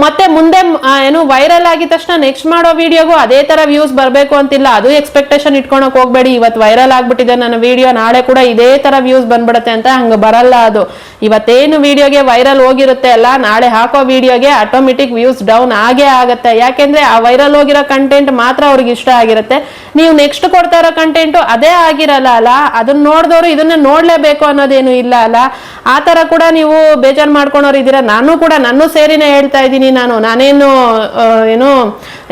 ಮತ್ತೆ ಮುಂದೆ ವೈರಲ್ ಆಗಿದ ತಕ್ಷಣ ನೆಕ್ಸ್ಟ್ ಮಾಡೋ ವಿಡಿಯೋಗೂ ಅದೇ ತರ ವ್ಯೂಸ್ ಬರ್ಬೇಕು ಅಂತಿಲ್ಲ. ಅದು ಎಕ್ಸ್ಪೆಕ್ಟೇಷನ್ ಇಟ್ಕೊಳಕ್ ಹೋಗ್ಬೇಡಿ. ಇವತ್ತು ವೈರಲ್ ಆಗ್ಬಿಟ್ಟಿದೆ ನನ್ನ ವಿಡಿಯೋ, ನಾಳೆ ಕೂಡ ಇದೇ ತರ ವ್ಯೂಸ್ ಬಂದ್ಬಿಡತ್ತೆ ಅಂತ ಹಂಗ ಬರಲ್ಲ ಅದು. ಇವತ್ತೇನು ವಿಡಿಯೋಗೆ ವೈರಲ್ ಹೋಗಿರುತ್ತೆ ಅಲ್ಲ, ನಾಳೆ ಹಾಕೋ ವಿಡಿಯೋಗೆ ಆಟೋಮೆಟಿಕ್ ವ್ಯೂಸ್ ಡೌನ್ ಆಗೇ ಆಗತ್ತೆ. ಯಾಕೆಂದ್ರೆ ಆ ವೈರಲ್ ಹೋಗಿರೋ ಕಂಟೆಂಟ್ ಮಾತ್ರ ಅವ್ರಿಗೆ ಇಷ್ಟ ಆಗಿರುತ್ತೆ. ನೀವು ನೆಕ್ಸ್ಟ್ ಕೊಡ್ತಾ ಇರೋ ಕಂಟೆಂಟ್ ಅದೇ ಆಗಿರಲ್ಲ ಅಲ್ಲ, ಅದನ್ನ ನೋಡಿದವರು ಇದನ್ನ ನೋಡ್ಲೇಬೇಕು ಅನ್ನೋದೇನು ಇಲ್ಲ ಅಲ್ಲ. ಆ ತರ ಕೂಡ ನೀವು ಬೇಜಾರು ಮಾಡ್ಕೊಂಡವ್ರು ಇದ್ದೀರಾ. ನಾನು ಕೂಡ ನನ್ನ ಸೇರಿನೇ ಹೇಳ್ತಾ ಇದ್ದೀನಿ. ನಾನೇನು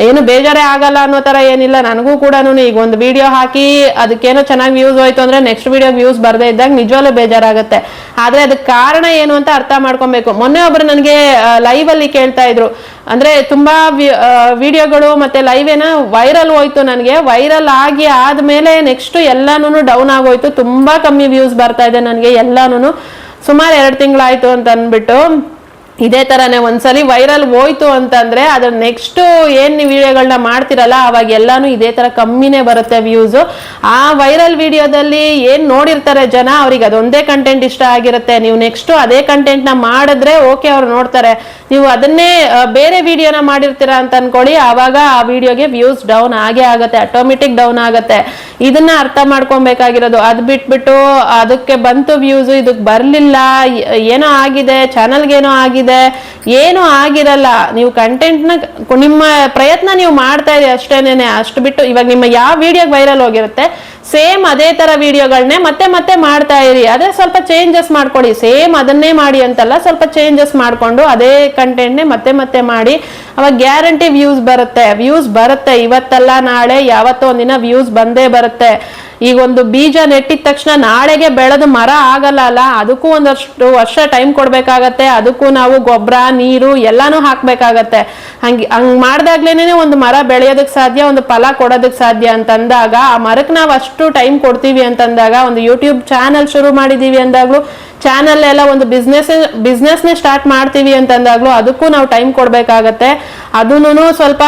ಏನು ಬೇಜಾರೇ ಆಗಲ್ಲ ಅನ್ನೋ ತರ ಏನಿಲ್ಲ. ನನಗೂ ಕೂಡ ಈಗ ಒಂದು ವಿಡಿಯೋ ಹಾಕಿ ಅದಕ್ಕೇನೋ ಚೆನ್ನಾಗಿ ವ್ಯೂಸ್ ಹೋಯ್ತು ಅಂದ್ರೆ ನೆಕ್ಸ್ಟ್ ವಿಡಿಯೋ ವ್ಯೂಸ್ ಬರ್ದೇ ಇದ್ದಾಗ ನಿಜವಾಗ್ಲೂ ಬೇಜಾರಾಗುತ್ತೆ. ಆದ್ರೆ ಅದಕ್ಕೆ ಕಾರಣ ಏನು ಅಂತ ಅರ್ಥ ಮಾಡ್ಕೊಬೇಕು. ಮೊನ್ನೆ ಒಬ್ರು ನನಗೆ ಲೈವ್ ಅಲ್ಲಿ ಕೇಳ್ತಾ ಇದ್ರು, ಅಂದ್ರೆ ತುಂಬಾ ವಿಡಿಯೋಗಳು ಮತ್ತೆ ಲೈವ್ ಏನೋ ವೈರಲ್ ಹೋಯ್ತು, ನನಗೆ ವೈರಲ್ ಆಗಿ ಆದ್ಮೇಲೆ ನೆಕ್ಸ್ಟ್ ಎಲ್ಲಾನು ಡೌನ್ ಆಗೋಯ್ತು, ತುಂಬಾ ಕಮ್ಮಿ ವ್ಯೂಸ್ ಬರ್ತಾ ಇದೆ ನನಗೆ ಎಲ್ಲಾನು, ಸುಮಾರು 2 ತಿಂಗಳಾಯ್ತು ಅಂತ ಅಂದ್ಬಿಟ್ಟು. ಇದೇ ತರನೇ ಒಂದ್ಸಲಿ ವೈರಲ್ ಹೋಯ್ತು ಅಂತಂದ್ರೆ ಅದ್ರ ನೆಕ್ಸ್ಟ್ ಏನ್ ವಿಡಿಯೋಗಳನ್ನ ಮಾಡ್ತಿರಲ್ಲ ಅವಾಗ ಎಲ್ಲಾನು ಇದೇ ತರ ಕಮ್ಮಿನೇ ಬರುತ್ತೆ ವ್ಯೂಸ್. ಆ ವೈರಲ್ ವಿಡಿಯೋದಲ್ಲಿ ಏನ್ ನೋಡಿರ್ತಾರೆ ಜನ, ಅವ್ರಿಗೆ ಅದೊಂದೇ ಕಂಟೆಂಟ್ ಇಷ್ಟ ಆಗಿರುತ್ತೆ. ನೀವು ನೆಕ್ಸ್ಟ್ ಅದೇ ಕಂಟೆಂಟ್ ನ ಮಾಡಿದ್ರೆ ಓಕೆ, ಅವ್ರು ನೋಡ್ತಾರೆ. ನೀವು ಅದನ್ನೇ ಬೇರೆ ವಿಡಿಯೋನ ಮಾಡಿರ್ತೀರಾ ಅಂತ ಅನ್ಕೊಳ್ಳಿ, ಆವಾಗ ಆ ವಿಡಿಯೋಗೆ ವ್ಯೂಸ್ ಡೌನ್ ಆಗೇ ಆಗತ್ತೆ, ಆಟೋಮೆಟಿಕ್ ಡೌನ್ ಆಗತ್ತೆ. ಇದನ್ನ ಅರ್ಥ ಮಾಡ್ಕೊಬೇಕಾಗಿರೋದು. ಅದ್ ಬಿಟ್ಬಿಟ್ಟು ಅದಕ್ಕೆ ಬಂತು ವ್ಯೂಸ್, ಇದಕ್ ಬರ್ಲಿಲ್ಲ, ಏನೋ ಆಗಿದೆ, ಚಾನಲ್ಗೇನೋ ಆಗಿದೆ, ಏನು ಆಗಿರಲ್ಲ. ನೀವು ಕಂಟೆಂಟ್ ನ ನಿಮ್ಮ ಪ್ರಯತ್ನ ನೀವು ಮಾಡ್ತಾ ಇರಿ ಅಷ್ಟೇನೆ. ಅಷ್ಟು ಬಿಟ್ಟು ಇವಾಗ ನಿಮ್ಮ ಯಾವ ವಿಡಿಯೋಗೆ ವೈರಲ್ ಹೋಗಿರುತ್ತೆ ಸೇಮ್ ಅದೇ ತರ ವಿಡಿಯೋಗಳನ್ನೇ ಮತ್ತೆ ಮತ್ತೆ ಮಾಡ್ತಾ ಇರಿ. ಅದೇ ಸ್ವಲ್ಪ ಚೇಂಜಸ್ ಮಾಡ್ಕೊಳ್ಳಿ. ಸೇಮ್ ಅದನ್ನೇ ಮಾಡಿ ಅಂತಲ್ಲ, ಸ್ವಲ್ಪ ಚೇಂಜಸ್ ಮಾಡ್ಕೊಂಡು ಅದೇ ಕಂಟೆಂಟ್ನೇ ಮತ್ತೆ ಮತ್ತೆ ಮಾಡಿ. ಅವಾಗ ಗ್ಯಾರಂಟಿ ವ್ಯೂಸ್ ಬರುತ್ತೆ. ಇವತ್ತಲ್ಲ ನಾಳೆ ಯಾವತ್ತೋ ಒಂದಿನ ವ್ಯೂಸ್ ಬಂದೇ ಬರುತ್ತೆ. ಈಗ ಒಂದು ಬೀಜ ನೆಟ್ಟಿದ ತಕ್ಷಣ ನಾಳೆಗೆ ಬೆಳೆದು ಮರ ಆಗಲ್ಲ ಅಲ್ಲ, ಅದಕ್ಕೂ ಒಂದಷ್ಟು ವರ್ಷ ಟೈಮ್ ಕೊಡ್ಬೇಕಾಗತ್ತೆ. ಅದಕ್ಕೂ ನಾವು ಗೊಬ್ಬರ, ನೀರು ಎಲ್ಲಾನು ಹಾಕ್ಬೇಕಾಗತ್ತೆ. ಹಂಗ್ ಮಾಡ್ದಾಗ್ಲೇನೆ ಒಂದು ಮರ ಬೆಳೆಯೋದಕ್ ಸಾಧ್ಯ, ಒಂದು ಫಲ ಕೊಡೋದಕ್ ಸಾಧ್ಯ ಅಂತಂದಾಗ, ಆ ಮರಕ್ಕೆ ನಾವು ಅಷ್ಟು ಟೈಮ್ ಕೊಡ್ತೀವಿ ಅಂತಂದಾಗ, ಒಂದು ಯೂಟ್ಯೂಬ್ ಚಾನಲ್ ಶುರು ಮಾಡಿದೀವಿ ಅಂದಾಗ್ಲೂ, ಚಾನಲ್ ಎಲ್ಲ ಒಂದು ಬಿಸ್ನೆಸ್ನೇ ಸ್ಟಾರ್ಟ್ ಮಾಡ್ತೀವಿ ಅಂತಂದಾಗ್ಲೂ ಅದಕ್ಕೂ ನಾವು ಟೈಮ್ ಕೊಡ್ಬೇಕಾಗತ್ತೆ. ಅದನ್ನು ಸ್ವಲ್ಪ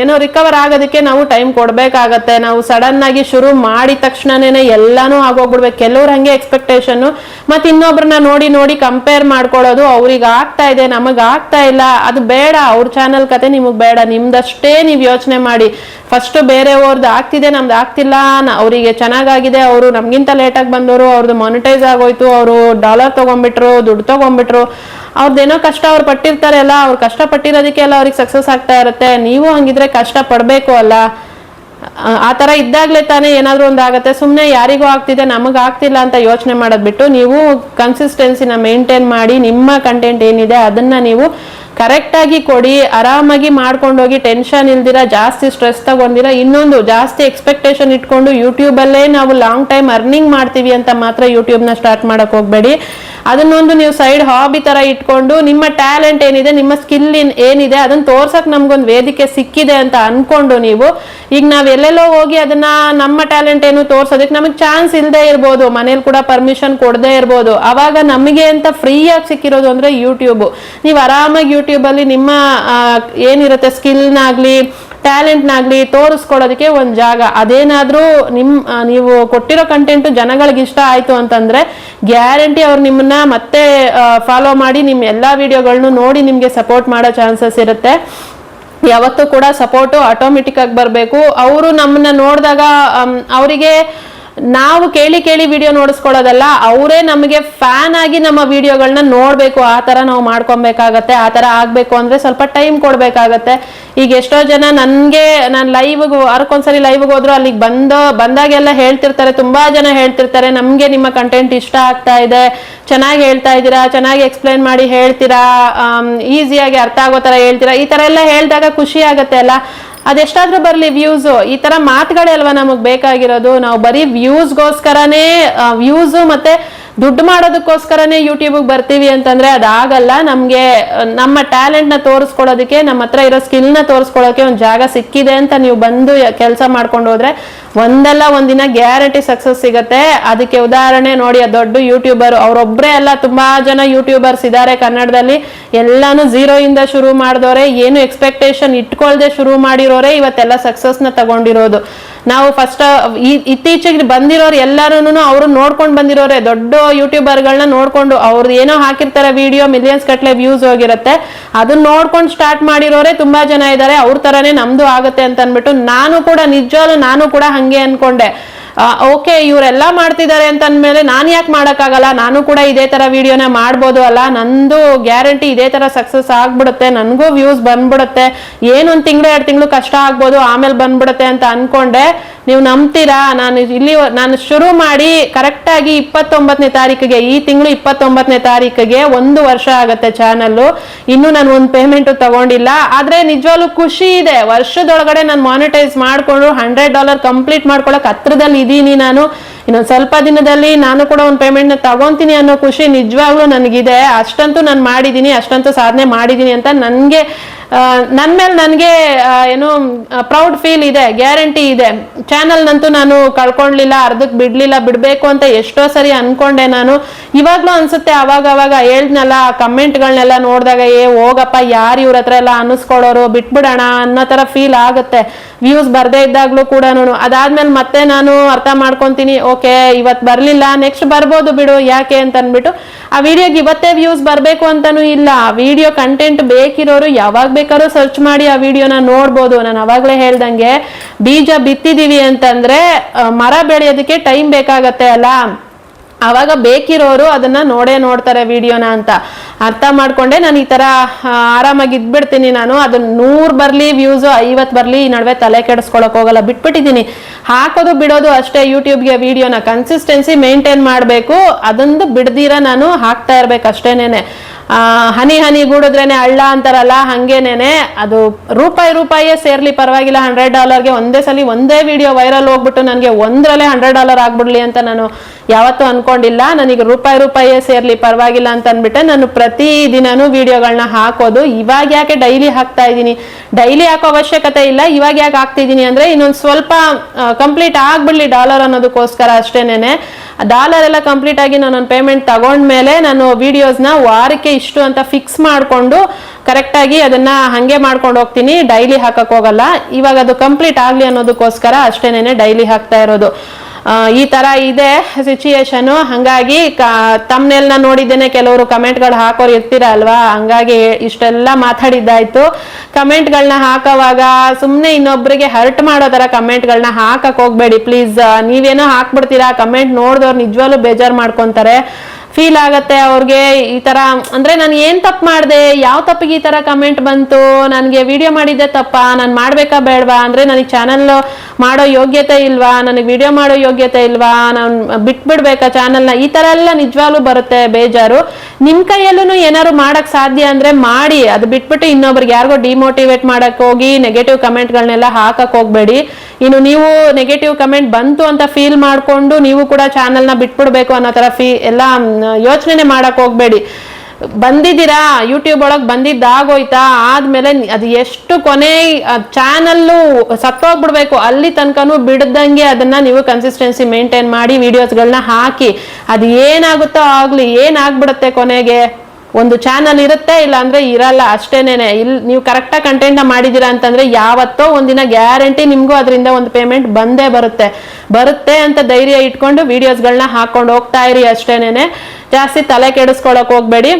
ಏನೋ ರಿಕವರ್ ಆಗೋದಕ್ಕೆ ನಾವು ಟೈಮ್ ಕೊಡ್ಬೇಕಾಗತ್ತೆ. ನಾವು ಸಡನ್ ಆಗಿ ಶುರು ಮಾಡಿದ ತಕ್ಷಣನೇ ಎಲ್ಲಾನು ಆಗೋಗ್ಬಿಡ್ಬೇಕು. ಕೆಲವ್ರು ಹಂಗೆ ಎಕ್ಸ್ಪೆಕ್ಟೇಷನ್, ಮತ್ತೆ ಇನ್ನೊಬ್ರನ್ನ ನೋಡಿ ಕಂಪೇರ್ ಮಾಡ್ಕೊಳ್ಳೋದು. ಅವ್ರಿಗೆ ಆಗ್ತಾ ಇದೆ, ನಮಗ್ ಆಗ್ತಾ ಇಲ್ಲ, ಅದು ಬೇಡ. ಅವ್ರ ಚಾನಲ್ ಕತೆ ನಿಮಗ್ ಬೇಡ, ನಿಮ್ದಷ್ಟೇ ನೀವ್ ಯೋಚನೆ ಮಾಡಿ. ಫಸ್ಟ್ ಬೇರೆಯವ್ರದ್ದು ಆಗ್ತಿದೆ, ನಮ್ದು ಆಗ್ತಿಲ್ಲ, ಅವರಿಗೆ ಚೆನ್ನಾಗಾಗಿದೆ, ಅವರು ನಮ್ಗಿಂತ ಲೇಟಾಗಿ ಬಂದವರು, ಅವ್ರದ್ದು ಮಾನಿಟೈಸ್ ಆಗೋಯ್ತು, ಅವರು ಡಾಲರ್ ತಗೊಂಡ್ಬಿಟ್ರು, ದುಡ್ಡು ತಗೊಂಡ್ಬಿಟ್ರು, ಅವ್ರದ್ದೇನೋ ಕಷ್ಟ ಅವ್ರು ಪಟ್ಟಿರ್ತಾರೆ ಅಲ್ಲ, ಅವ್ರು ಕಷ್ಟ ಪಟ್ಟಿರೋದಕ್ಕೆ ಎಲ್ಲ ಅವ್ರಿಗೆ ಸಕ್ಸಸ್ ಆಗ್ತಾ ಇರುತ್ತೆ. ನೀವು ಹಂಗಿದ್ರೆ ಕಷ್ಟ ಪಡ್ಬೇಕು ಅಲ್ಲ. ಆ ತರ ಇದ್ದಾಗ್ಲೇ ತಾನೇ ಏನಾದ್ರು ಒಂದಾಗತ್ತೆ. ಸುಮ್ನೆ ಯಾರಿಗೂ ಆಗ್ತಿದೆ ನಮಗ್ ಆಗ್ತಿಲ್ಲ ಅಂತ ಯೋಚನೆ ಮಾಡೋದ್ ಬಿಟ್ಟು ನೀವು ಕನ್ಸಿಸ್ಟೆನ್ಸಿನ ಮೇಂಟೈನ್ ಮಾಡಿ, ನಿಮ್ಮ ಕಂಟೆಂಟ್ ಏನಿದೆ ಅದನ್ನ ನೀವು ಕರೆಕ್ಟ್ ಆಗಿ ಕೊಡಿ. ಆರಾಮಾಗಿ ಮಾಡ್ಕೊಂಡೋಗಿ, ಟೆನ್ಷನ್ ಇಲ್ದಿರ, ಜಾಸ್ತಿ ಸ್ಟ್ರೆಸ್ ತಗೊಂಡಿರ, ಇನ್ನೊಂದು ಜಾಸ್ತಿ ಎಕ್ಸ್ಪೆಕ್ಟೇಷನ್ ಇಟ್ಕೊಂಡು ಯೂಟ್ಯೂಬ್ ಅಲ್ಲೇ ನಾವು ಲಾಂಗ್ ಟೈಮ್ ಅರ್ನಿಂಗ್ ಮಾಡ್ತೀವಿ ಅಂತ ಮಾತ್ರ ಯೂಟ್ಯೂಬ್ ನ ಸ್ಟಾರ್ಟ್ ಮಾಡಕ್ ಹೋಗ್ಬೇಡಿ. ಅದನ್ನೊಂದು ನೀವು ಸೈಡ್ ಹಾಬಿ ತರ ಇಟ್ಕೊಂಡು, ನಿಮ್ಮ ಟ್ಯಾಲೆಂಟ್ ಏನಿದೆ, ನಿಮ್ಮ ಸ್ಕಿಲ್ ಏನಿದೆ ಅದನ್ನ ತೋರ್ಸಕ್ ನಮ್ಗೊಂದು ವೇದಿಕೆ ಸಿಕ್ಕಿದೆ ಅಂತ ಅನ್ಕೊಂಡು ನೀವು, ಈಗ ನಾವ್ ಎಲ್ಲೆಲ್ಲೋ ಹೋಗಿ ಅದನ್ನ ನಮ್ಮ ಟ್ಯಾಲೆಂಟ್ ಏನು ತೋರ್ಸೋದಕ್ಕೆ ನಮಗ್ ಚಾನ್ಸ್ ಇಲ್ಲದೆ ಇರ್ಬೋದು, ಮನೇಲಿ ಕೂಡ ಪರ್ಮಿಷನ್ ಕೊಡದೇ ಇರ್ಬೋದು. ಅವಾಗ ನಮಗೆ ಅಂತ ಫ್ರೀ ಆಗಿ ಸಿಕ್ಕಿರೋದು ಅಂದ್ರೆ ಯೂಟ್ಯೂಬ್. ನೀವು ಆರಾಮಾಗಿ ಯೂಟ್ಯೂಬ್ ಅಲ್ಲಿ ನಿಮ್ಮ ಏನಿರುತ್ತೆ ಸ್ಕಿಲ್ನಾಗ್ಲಿ ಟ್ಯಾಲೆಂಟ್ನಾಗ್ಲಿ ತೋರಿಸ್ಕೊಡೋದಕ್ಕೆ ಒಂದು ಜಾಗ. ಅದೇನಾದ್ರೂ ನೀವು ಕೊಟ್ಟಿರೋ ಕಂಟೆಂಟ್ ಜನಗಳಿಗೆ ಇಷ್ಟ ಆಯ್ತು ಅಂತಂದ್ರೆ ಗ್ಯಾರಂಟಿ ಅವ್ರು ನಿಮ್ಮನ್ನ ಮತ್ತೆ ಫಾಲೋ ಮಾಡಿ ನಿಮ್ಮ ಎಲ್ಲಾ ವಿಡಿಯೋಗಳನ್ನು ನೋಡಿ ನಿಮ್ಗೆ ಸಪೋರ್ಟ್ ಮಾಡೋ ಚಾನ್ಸಸ್ ಇರುತ್ತೆ. ಯಾವತ್ತೂ ಕೂಡ ಸಪೋರ್ಟು ಆಟೋಮೆಟಿಕ್ ಆಗಿ ಬರಬೇಕು. ಅವರು ನಮ್ಮನ್ನ ನೋಡಿದಾಗ ಅವರಿಗೆ ನಾವು ಕೇಳಿ ವಿಡಿಯೋ ನೋಡಿಸ್ಕೊಳ್ಳೋದಲ್ಲ, ಅವರೇ ನಮಗೆ ಫ್ಯಾನ್ ಆಗಿ ನಮ್ಮ ವಿಡಿಯೋಗಳನ್ನ ನೋಡ್ಬೇಕು. ಆ ತರ ನಾವು ಮಾಡ್ಕೊಬೇಕಾಗತ್ತೆ. ಆ ತರ ಆಗ್ಬೇಕು ಅಂದ್ರೆ ಸ್ವಲ್ಪ ಟೈಮ್ ಕೊಡ್ಬೇಕಾಗತ್ತೆ. ಈಗ ಎಷ್ಟೋ ಜನ ನಾನು ಲೈವ್ಗೆ ವಾರಕ್ಕೊಂದ್ಸರಿ ಲೈವ್ಗೆ ಹೋದ್ರು ಅಲ್ಲಿಗೆ ಬಂದಾಗೆಲ್ಲ ಹೇಳ್ತಿರ್ತಾರೆ, ತುಂಬಾ ಜನ ಹೇಳ್ತಿರ್ತಾರೆ, ನಮ್ಗೆ ನಿಮ್ಮ ಕಂಟೆಂಟ್ ಇಷ್ಟ ಆಗ್ತಾ ಇದೆ, ಚೆನ್ನಾಗಿ ಹೇಳ್ತಾ ಇದ್ದೀರಾ, ಚೆನ್ನಾಗಿ ಎಕ್ಸ್ಪ್ಲೈನ್ ಮಾಡಿ ಹೇಳ್ತೀರಾ, ಈಸಿಯಾಗಿ ಅರ್ಥ ಆಗೋ ತರ ಹೇಳ್ತೀರಾ. ಈ ತರ ಎಲ್ಲ ಹೇಳಿದಾಗ ಖುಷಿ ಆಗತ್ತೆ ಅಲ್ಲ. ಅದೆಷ್ಟಾದ್ರೂ ಬರ್ಲಿ ವ್ಯೂಸ್, ಈ ತರ ಮಾತುಗಳೇ ಅಲ್ವಾ ನಮಗ್ ಬೇಕಾಗಿರೋದು. ನಾವು ಬರೀ ವ್ಯೂಸ್ಗೋಸ್ಕರನೇ ವ್ಯೂಸ್ ಮತ್ತೆ ದುಡ್ಡು ಮಾಡೋದಕ್ಕೋಸ್ಕರನೇ ಯೂಟ್ಯೂಬ್ಗೆ ಬರ್ತೀವಿ ಅಂತಂದ್ರೆ ಅದಾಗಲ್ಲ. ನಮ್ಗೆ ನಮ್ಮ ಟ್ಯಾಲೆಂಟ್ ನ ತೋರಿಸ್ಕೊಳ್ಳೋದಕ್ಕೆ, ನಮ್ಮ ಹತ್ರ ಇರೋ ಸ್ಕಿಲ್ ನ ತೋರಿಸ್ಕೊಳ್ಳೋಕೆ ಒಂದು ಜಾಗ ಸಿಕ್ಕಿದೆ ಅಂತ ನೀವು ಬಂದು ಕೆಲಸ ಮಾಡ್ಕೊಂಡು ಹೋದ್ರೆ ಒಂದಲ್ಲ ಒಂದಿನ ಗ್ಯಾರಂಟಿ ಸಕ್ಸಸ್ ಸಿಗತ್ತೆ. ಅದಕ್ಕೆ ಉದಾಹರಣೆ ನೋಡಿ, ದೊಡ್ಡ ಯೂಟ್ಯೂಬರ್ ಅವರೊಬ್ಬರೇ ಅಲ್ಲ, ತುಂಬಾ ಜನ ಯೂಟ್ಯೂಬರ್ಸ್ ಇದ್ದಾರೆ ಕನ್ನಡದಲ್ಲಿ. ಎಲ್ಲಾನು ಝೀರೋ ಇಂದ ಶುರು ಮಾಡಿದವರೇ, ಏನು ಎಕ್ಸ್ಪೆಕ್ಟೇಷನ್ ಇಟ್ಕೊಳ್ದೆ ಶುರು ಮಾಡಿರೋರೆ ಇವತ್ತೆಲ್ಲ ಸಕ್ಸಸ್ ನ ತಗೊಂಡಿರೋದು. ನಾವು ಫಸ್ಟ್ ಇತ್ತೀಚೆಗೆ ಬಂದಿರೋರು ಎಲ್ಲಾರು ಅವರು ನೋಡ್ಕೊಂಡು ಬಂದಿರೋರೆ, ದೊಡ್ಡ ಯೂಟ್ಯೂಬರ್ಗಳನ್ನ ನೋಡ್ಕೊಂಡು ಅವ್ರದ್ದು ಏನೋ ಹಾಕಿರ್ತಾರೆ ವಿಡಿಯೋ, ಮಿಲಿಯನ್ಸ್ ಗಟ್ಲೆ ವ್ಯೂಸ್ ಹೋಗಿರುತ್ತೆ, ಅದನ್ನ ನೋಡ್ಕೊಂಡು ಸ್ಟಾರ್ಟ್ ಮಾಡಿರೋರೆ ತುಂಬಾ ಜನ ಇದ್ದಾರೆ. ಅವ್ರ ತರಾನೇ ನಮ್ದು ಆಗುತ್ತೆ ಅಂತ ಅನ್ಬಿಟ್ಟು ನಾನು ಕೂಡ ಹಂಗೆ ಅನ್ಕೊಂಡೆ. ಓಕೆ ಇವರೆಲ್ಲ ಮಾಡ್ತಿದ್ದಾರೆ ಅಂತ ಅಂದ್ಮೇಲೆ ನಾನು ಯಾಕೆ ಮಾಡೋಕ್ಕಾಗಲ್ಲ, ನಾನು ಕೂಡ ಇದೇ ತರ ವಿಡಿಯೋನ ಮಾಡ್ಬೋದು ಅಲ್ಲ, ನಂದು ಗ್ಯಾರಂಟಿ ಇದೇ ತರ ಸಕ್ಸಸ್ ಆಗ್ಬಿಡುತ್ತೆ, ನನಗೂ ವ್ಯೂಸ್ ಬಂದ್ಬಿಡುತ್ತೆ, ಏನೊಂದು ತಿಂಗಳು 2 ತಿಂಗಳು ಕಷ್ಟ ಆಗ್ಬೋದು ಆಮೇಲೆ ಬಂದ್ಬಿಡುತ್ತೆ ಅಂತ ಅನ್ಕೊಂಡೆ. ನೀವು ನಂಬ್ತೀರಾ, ನಾನು ಶುರು ಮಾಡಿ ಕರೆಕ್ಟಾಗಿ 29ನೇ ತಾರೀಕಿಗೆ, ಈ ತಿಂಗಳು 29ನೇ ತಾರೀಕಿಗೆ 1 ವರ್ಷ ಆಗತ್ತೆ ಚಾನಲ್ಲು. ಇನ್ನು ನಾನು ಒಂದು ಪೇಮೆಂಟ್ ತಗೊಂಡಿಲ್ಲ. ಆದ್ರೆ ನಿಜವಾಗ್ಲೂ ಖುಷಿ ಇದೆ, ವರ್ಷದೊಳಗಡೆ ನಾನು ಮಾನಿಟೈಸ್ ಮಾಡ್ಕೊಂಡು $100 ಕಂಪ್ಲೀಟ್ ಮಾಡ್ಕೊಳಕ್ ಹತ್ರದಲ್ಲಿ ಇದೀನಿ. ನಾನು ಇನ್ನೊಂದು ಸ್ವಲ್ಪ ದಿನದಲ್ಲಿ ನಾನು ಕೂಡ ಒಂದು ಪೇಮೆಂಟ್ ನ ತಗೊಂತೀನಿ ಅನ್ನೋ ಖುಷಿ ನಿಜವಾಗ್ಲೂ ನನಗಿದೆ. ಅಷ್ಟಂತೂ ನಾನು ಮಾಡಿದೀನಿ, ಅಷ್ಟಂತೂ ಸಾಧನೆ ಮಾಡಿದೀನಿ ಅಂತ ನನ್ಗೆ ನನ್ನ ಮೇಲೆ ನನಗೆ ಏನು ಪ್ರೌಡ್ ಫೀಲ್ ಇದೆ, ಗ್ಯಾರಂಟಿ ಇದೆ. ಚಾನಲ್ನಂತೂ ನಾನು ಕಳ್ಕೊಂಡ್ಲಿಲ್ಲ, ಅರ್ಧಕ್ಕೆ ಬಿಡ್ಬೇಕು ಅಂತ ಎಷ್ಟೋ ಸರಿ ಅನ್ಕೊಂಡೆ ನಾನು. ಇವಾಗ್ಲೂ ಅನ್ಸುತ್ತೆ ಅವಾಗ ಹೇಳ್ದ್ನಲ್ಲ, ಕಮೆಂಟ್ಗಳನ್ನೆಲ್ಲ ನೋಡಿದಾಗ ಹೋಗಪ್ಪ ಯಾರು ಇವ್ರ ಹತ್ರ ಎಲ್ಲ ಅನ್ನಿಸ್ಕೊಳ್ಳೋರು, ಬಿಟ್ಬಿಡೋಣ ಅನ್ನೋ ತರ ಫೀಲ್ ಆಗುತ್ತೆ ವ್ಯೂಸ್ ಬರ್ದೇ ಇದ್ದಾಗ್ಲೂ ಕೂಡ. ಅದಾದ್ಮೇಲೆ ಮತ್ತೆ ನಾನು ಅರ್ಥ ಮಾಡ್ಕೊಂತೀನಿ, ಓಕೆ ಇವತ್ತು ಬರ್ಲಿಲ್ಲ, ನೆಕ್ಸ್ಟ್ ಬರ್ಬೋದು ಬಿಡು, ಯಾಕೆ ಅಂತ ಅಂದ್ಬಿಟ್ಟು ಆ ವಿಡಿಯೋಗೆ ಇವತ್ತೇ ವ್ಯೂಸ್ ಬರ್ಬೇಕು ಅಂತಾನು ಇಲ್ಲ. ವಿಡಿಯೋ ಕಂಟೆಂಟ್ ಬೇಕಿರೋರು ಯಾವಾಗ ಬೇಕಾದ್ರೂ ಸರ್ಚ್ ಮಾಡಿ ಆ ವಿಡಿಯೋನ ನೋಡ್ಬೋದು. ನಾನು ಅವಾಗ್ಲೇ ಹೇಳ್ದಂಗೆ ಬೀಜ ಬಿತ್ತಿದೀವಿ ಅಂತಂದ್ರೆ ಮರ ಬೆಳೆಯೋದಕ್ಕೆ ಟೈಮ್ ಬೇಕಾಗತ್ತೆ ಅಲ್ಲ, ಅವಾಗ ಬೇಕಿರೋರು ಅದನ್ನ ನೋಡ್ತಾರೆ ವಿಡಿಯೋನ ಅಂತ ಅರ್ಥ ಮಾಡ್ಕೊಂಡೆ ನಾನು ಈ ತರ ಆರಾಮಾಗಿ ಇದ್ಬಿಡ್ತೀನಿ. ನಾನು ಅದು 100 ಬರ್ಲಿ ವ್ಯೂಸ್ 50 ಬರ್ಲಿ ಈ ನಡುವೆ ತಲೆ ಕೆಡಿಸ್ಕೊಳಕ್ ಹೋಗಲ್ಲ, ಬಿಟ್ಬಿಟ್ಟಿದ್ದೀನಿ. ಹಾಕೋದು ಬಿಡೋದು ಅಷ್ಟೇ. ಯೂಟ್ಯೂಬ್ಗೆ ವಿಡಿಯೋನ ಕನ್ಸಿಸ್ಟೆನ್ಸಿ ಮೇಂಟೈನ್ ಮಾಡಬೇಕು, ಅದೊಂದು ಬಿಡ್ದಿರ ನಾನು ಹಾಕ್ತಾ ಇರ್ಬೇಕು ಅಷ್ಟೇನೇನೆ. ಹನಿ ಗೂಡಿದ್ರೇನೆ ಹಳ್ಳ ಅಂತಾರಲ್ಲ, ಹಂಗೇನೇನೆ ಅದು ರೂಪಾಯಿಯೇ ಸೇರ್ಲಿ ಪರವಾಗಿಲ್ಲ. $100ಗೆ ಒಂದೇ ಸಲ ಒಂದೇ ವಿಡಿಯೋ ವೈರಲ್ ಹೋಗ್ಬಿಟ್ಟು ನನಗೆ ಒಂದರಲ್ಲೇ $100 ಆಗ್ಬಿಡ್ಲಿ ಅಂತ ನಾನು ಯಾವತ್ತೂ ಅನ್ಕೊಂಡಿಲ್ಲ. ನನಗೆ ರೂಪಾಯಿಯೇ ಸೇರ್ಲಿ ಪರವಾಗಿಲ್ಲ ಅಂತ ಅಂದ್ಬಿಟ್ಟೆ ನಾನು ಪ್ರತಿ ದಿನಾನು ವಿಡಿಯೋಗಳನ್ನ ಹಾಕೋದು. ಇವಾಗ ಯಾಕೆ ಡೈಲಿ ಹಾಕ್ತಾ ಇದ್ದೀನಿ, ಡೈಲಿ ಹಾಕೋ ಅವಶ್ಯಕತೆ ಇಲ್ಲ. ಇವಾಗ ಯಾಕೆ ಹಾಕ್ತಿದ್ದೀನಿ ಅಂದ್ರೆ ಇನ್ನೊಂದು ಸ್ವಲ್ಪ ಕಂಪ್ಲೀಟ್ ಆಗ್ಬಿಡ್ಲಿ ಡಾಲರ್ ಅನ್ನೋದಕ್ಕೋಸ್ಕರ ಅಷ್ಟೇನೇನೆ. ಡಾಲರ್ ಎಲ್ಲ ಕಂಪ್ಲೀಟ್ ಆಗಿ ನಾನು ಪೇಮೆಂಟ್ ತಗೊಂಡ್ಮೇಲೆ ನಾನು ವಿಡಿಯೋಸ್ನ ವಾರಕ್ಕೆ ಇಷ್ಟು ಅಂತ ಫಿಕ್ಸ್ ಮಾಡಿಕೊಂಡು ಕರೆಕ್ಟಾಗಿ ಅದನ್ನ ಹಂಗೆ ಮಾಡ್ಕೊಂಡು ಹೋಗ್ತೀನಿ, ಡೈಲಿ ಹಾಕಕ್ ಹೋಗಲ್ಲ. ಇವಾಗ ಅದು ಕಂಪ್ಲೀಟ್ ಆಗ್ಲಿ ಅನ್ನೋದಕ್ಕೋಸ್ಕರ ಅಷ್ಟೇನೇನೆ ಡೈಲಿ ಹಾಕ್ತಾ ಇರೋದು. ಈ ತರ ಇದೆ ಸಿಚುಯೇಷನ್. ಹಂಗಾಗಿ ತಮ್ನೆಲ್ನ ನೋಡಿದ್ದೇನೆ ಕೆಲವರು ಕಮೆಂಟ್ಗಳು ಹಾಕೋರು ಇರ್ತೀರ ಅಲ್ವಾ, ಹಂಗಾಗಿ ಇಷ್ಟೆಲ್ಲ ಮಾತಾಡಿದ್ದಾಯ್ತು. ಕಮೆಂಟ್ಗಳನ್ನ ಹಾಕೋವಾಗ ಸುಮ್ನೆ ಇನ್ನೊಬ್ರಿಗೆ ಹರ್ಟ್ ಮಾಡೋ ತರ ಕಮೆಂಟ್ಗಳನ್ನ ಹಾಕಕ್ ಹೋಗ್ಬೇಡಿ ಪ್ಲೀಸ್. ನೀವೇನೋ ಹಾಕ್ಬಿಡ್ತೀರಾ, ಕಮೆಂಟ್ ನೋಡಿದವ್ರು ನಿಜವಾಗ್ಲೂ ಬೇಜಾರ್ ಮಾಡ್ಕೊಂತಾರೆ, ಫೀಲ್ ಆಗತ್ತೆ ಅವ್ರಿಗೆ. ಈ ತರ ಅಂದ್ರೆ ನಾನು ಏನ್ ತಪ್ಪು ಮಾಡಿದೆ, ಯಾವ ತಪ್ಪಿಗೆ ಈ ತರ ಕಮೆಂಟ್ ಬಂತು, ನನಗೆ ವಿಡಿಯೋ ಮಾಡಿದ್ದೆ ತಪ್ಪಾ, ನಾನು ಮಾಡ್ಬೇಕಾ ಬೇಡವಾ, ಅಂದ್ರೆ ನನಗೆ ಚಾನಲ್ ಮಾಡೋ ಯೋಗ್ಯತೆ ಇಲ್ವಾ, ನನಗೆ ವಿಡಿಯೋ ಮಾಡೋ ಯೋಗ್ಯತೆ ಇಲ್ವಾ, ನಾನು ಬಿಟ್ಬಿಡ್ಬೇಕಾ ಚಾನಲ್ನ, ಈ ತರ ಎಲ್ಲ ನಿಜವಾಗ್ಲೂ ಬರುತ್ತೆ ಬೇಜಾರು. ನಿಮ್ ಕೈಯಲ್ಲೂ ಏನಾದ್ರು ಮಾಡಕ್ ಸಾಧ್ಯ ಅಂದ್ರೆ ಮಾಡಿ, ಅದು ಬಿಟ್ಬಿಟ್ಟು ಇನ್ನೊಬ್ರಿಗೆ ಯಾರಿಗೋ ಡಿಮೋಟಿವೇಟ್ ಮಾಡಕ್ ಹೋಗಿ ನೆಗೆಟಿವ್ ಕಮೆಂಟ್ಗಳನ್ನೆಲ್ಲ ಹಾಕಕ್ ಹೋಗ್ಬೇಡಿ. ಇನ್ನು ನೀವು ನೆಗೆಟಿವ್ ಕಮೆಂಟ್ ಬಂತು ಅಂತ ಫೀಲ್ ಮಾಡ್ಕೊಂಡು ನೀವು ಕೂಡ ಚಾನಲ್ನ ಬಿಟ್ಬಿಡ್ಬೇಕು ಅನ್ನೋ ತರ ಎಲ್ಲ ಯೋಚನೆ ಮಾಡಕ್ ಹೋಗ್ಬೇಡಿ. ಬಂದಿದ್ದೀರಾ ಯೂಟ್ಯೂಬ್ ಒಳಗೆ ಬಂದಿದ್ದಾಗೋಯ್ತಾ, ಆದ್ಮೇಲೆ ಅದು ಎಷ್ಟು ಕೊನೆ ಚಾನಲ್ಲು ಸತ್ತೋಗ್ಬಿಡ್ಬೇಕು ಅಲ್ಲಿ ತನಕನೂ ಬಿಡದಂಗೆ ಅದನ್ನ ನೀವು ಕನ್ಸಿಸ್ಟೆನ್ಸಿ ಮೇಂಟೈನ್ ಮಾಡಿ ವಿಡಿಯೋಸ್ಗಳನ್ನ ಹಾಕಿ. ಅದು ಏನಾಗುತ್ತೋ ಆಗ್ಲಿ, ಏನಾಗ್ಬಿಡುತ್ತೆ ಕೊನೆಗೆ ಒಂದು ಚಾನಲ್ ಇರುತ್ತೆ, ಇಲ್ಲ ಅಂದ್ರೆ ಇರಲ್ಲ ಅಷ್ಟೇನೇನೆ. ನೀವು ಕರೆಕ್ಟಾಗಿ ಕಂಟೆಂಟ್ ಮಾಡಿದೀರಾ ಅಂತಂದ್ರೆ ಯಾವತ್ತೋ ಒಂದಿನ ಗ್ಯಾರಂಟಿ ನಿಮ್ಗೂ ಅದರಿಂದ ಒಂದು ಪೇಮೆಂಟ್ ಬಂದೇ ಬರುತ್ತೆ ಅಂತ ಧೈರ್ಯ ಇಟ್ಕೊಂಡು ವಿಡಿಯೋಸ್ಗಳನ್ನ ಹಾಕೊಂಡು ಹೋಗ್ತಾ ಇರಿ ಅಷ್ಟೇನೇನೆ. ಜಾಸ್ತಿ ತಲೆ ಕೆಡಿಸ್ಕೊಳಕ್ ಹೋಗ್ಬೇಡಿ,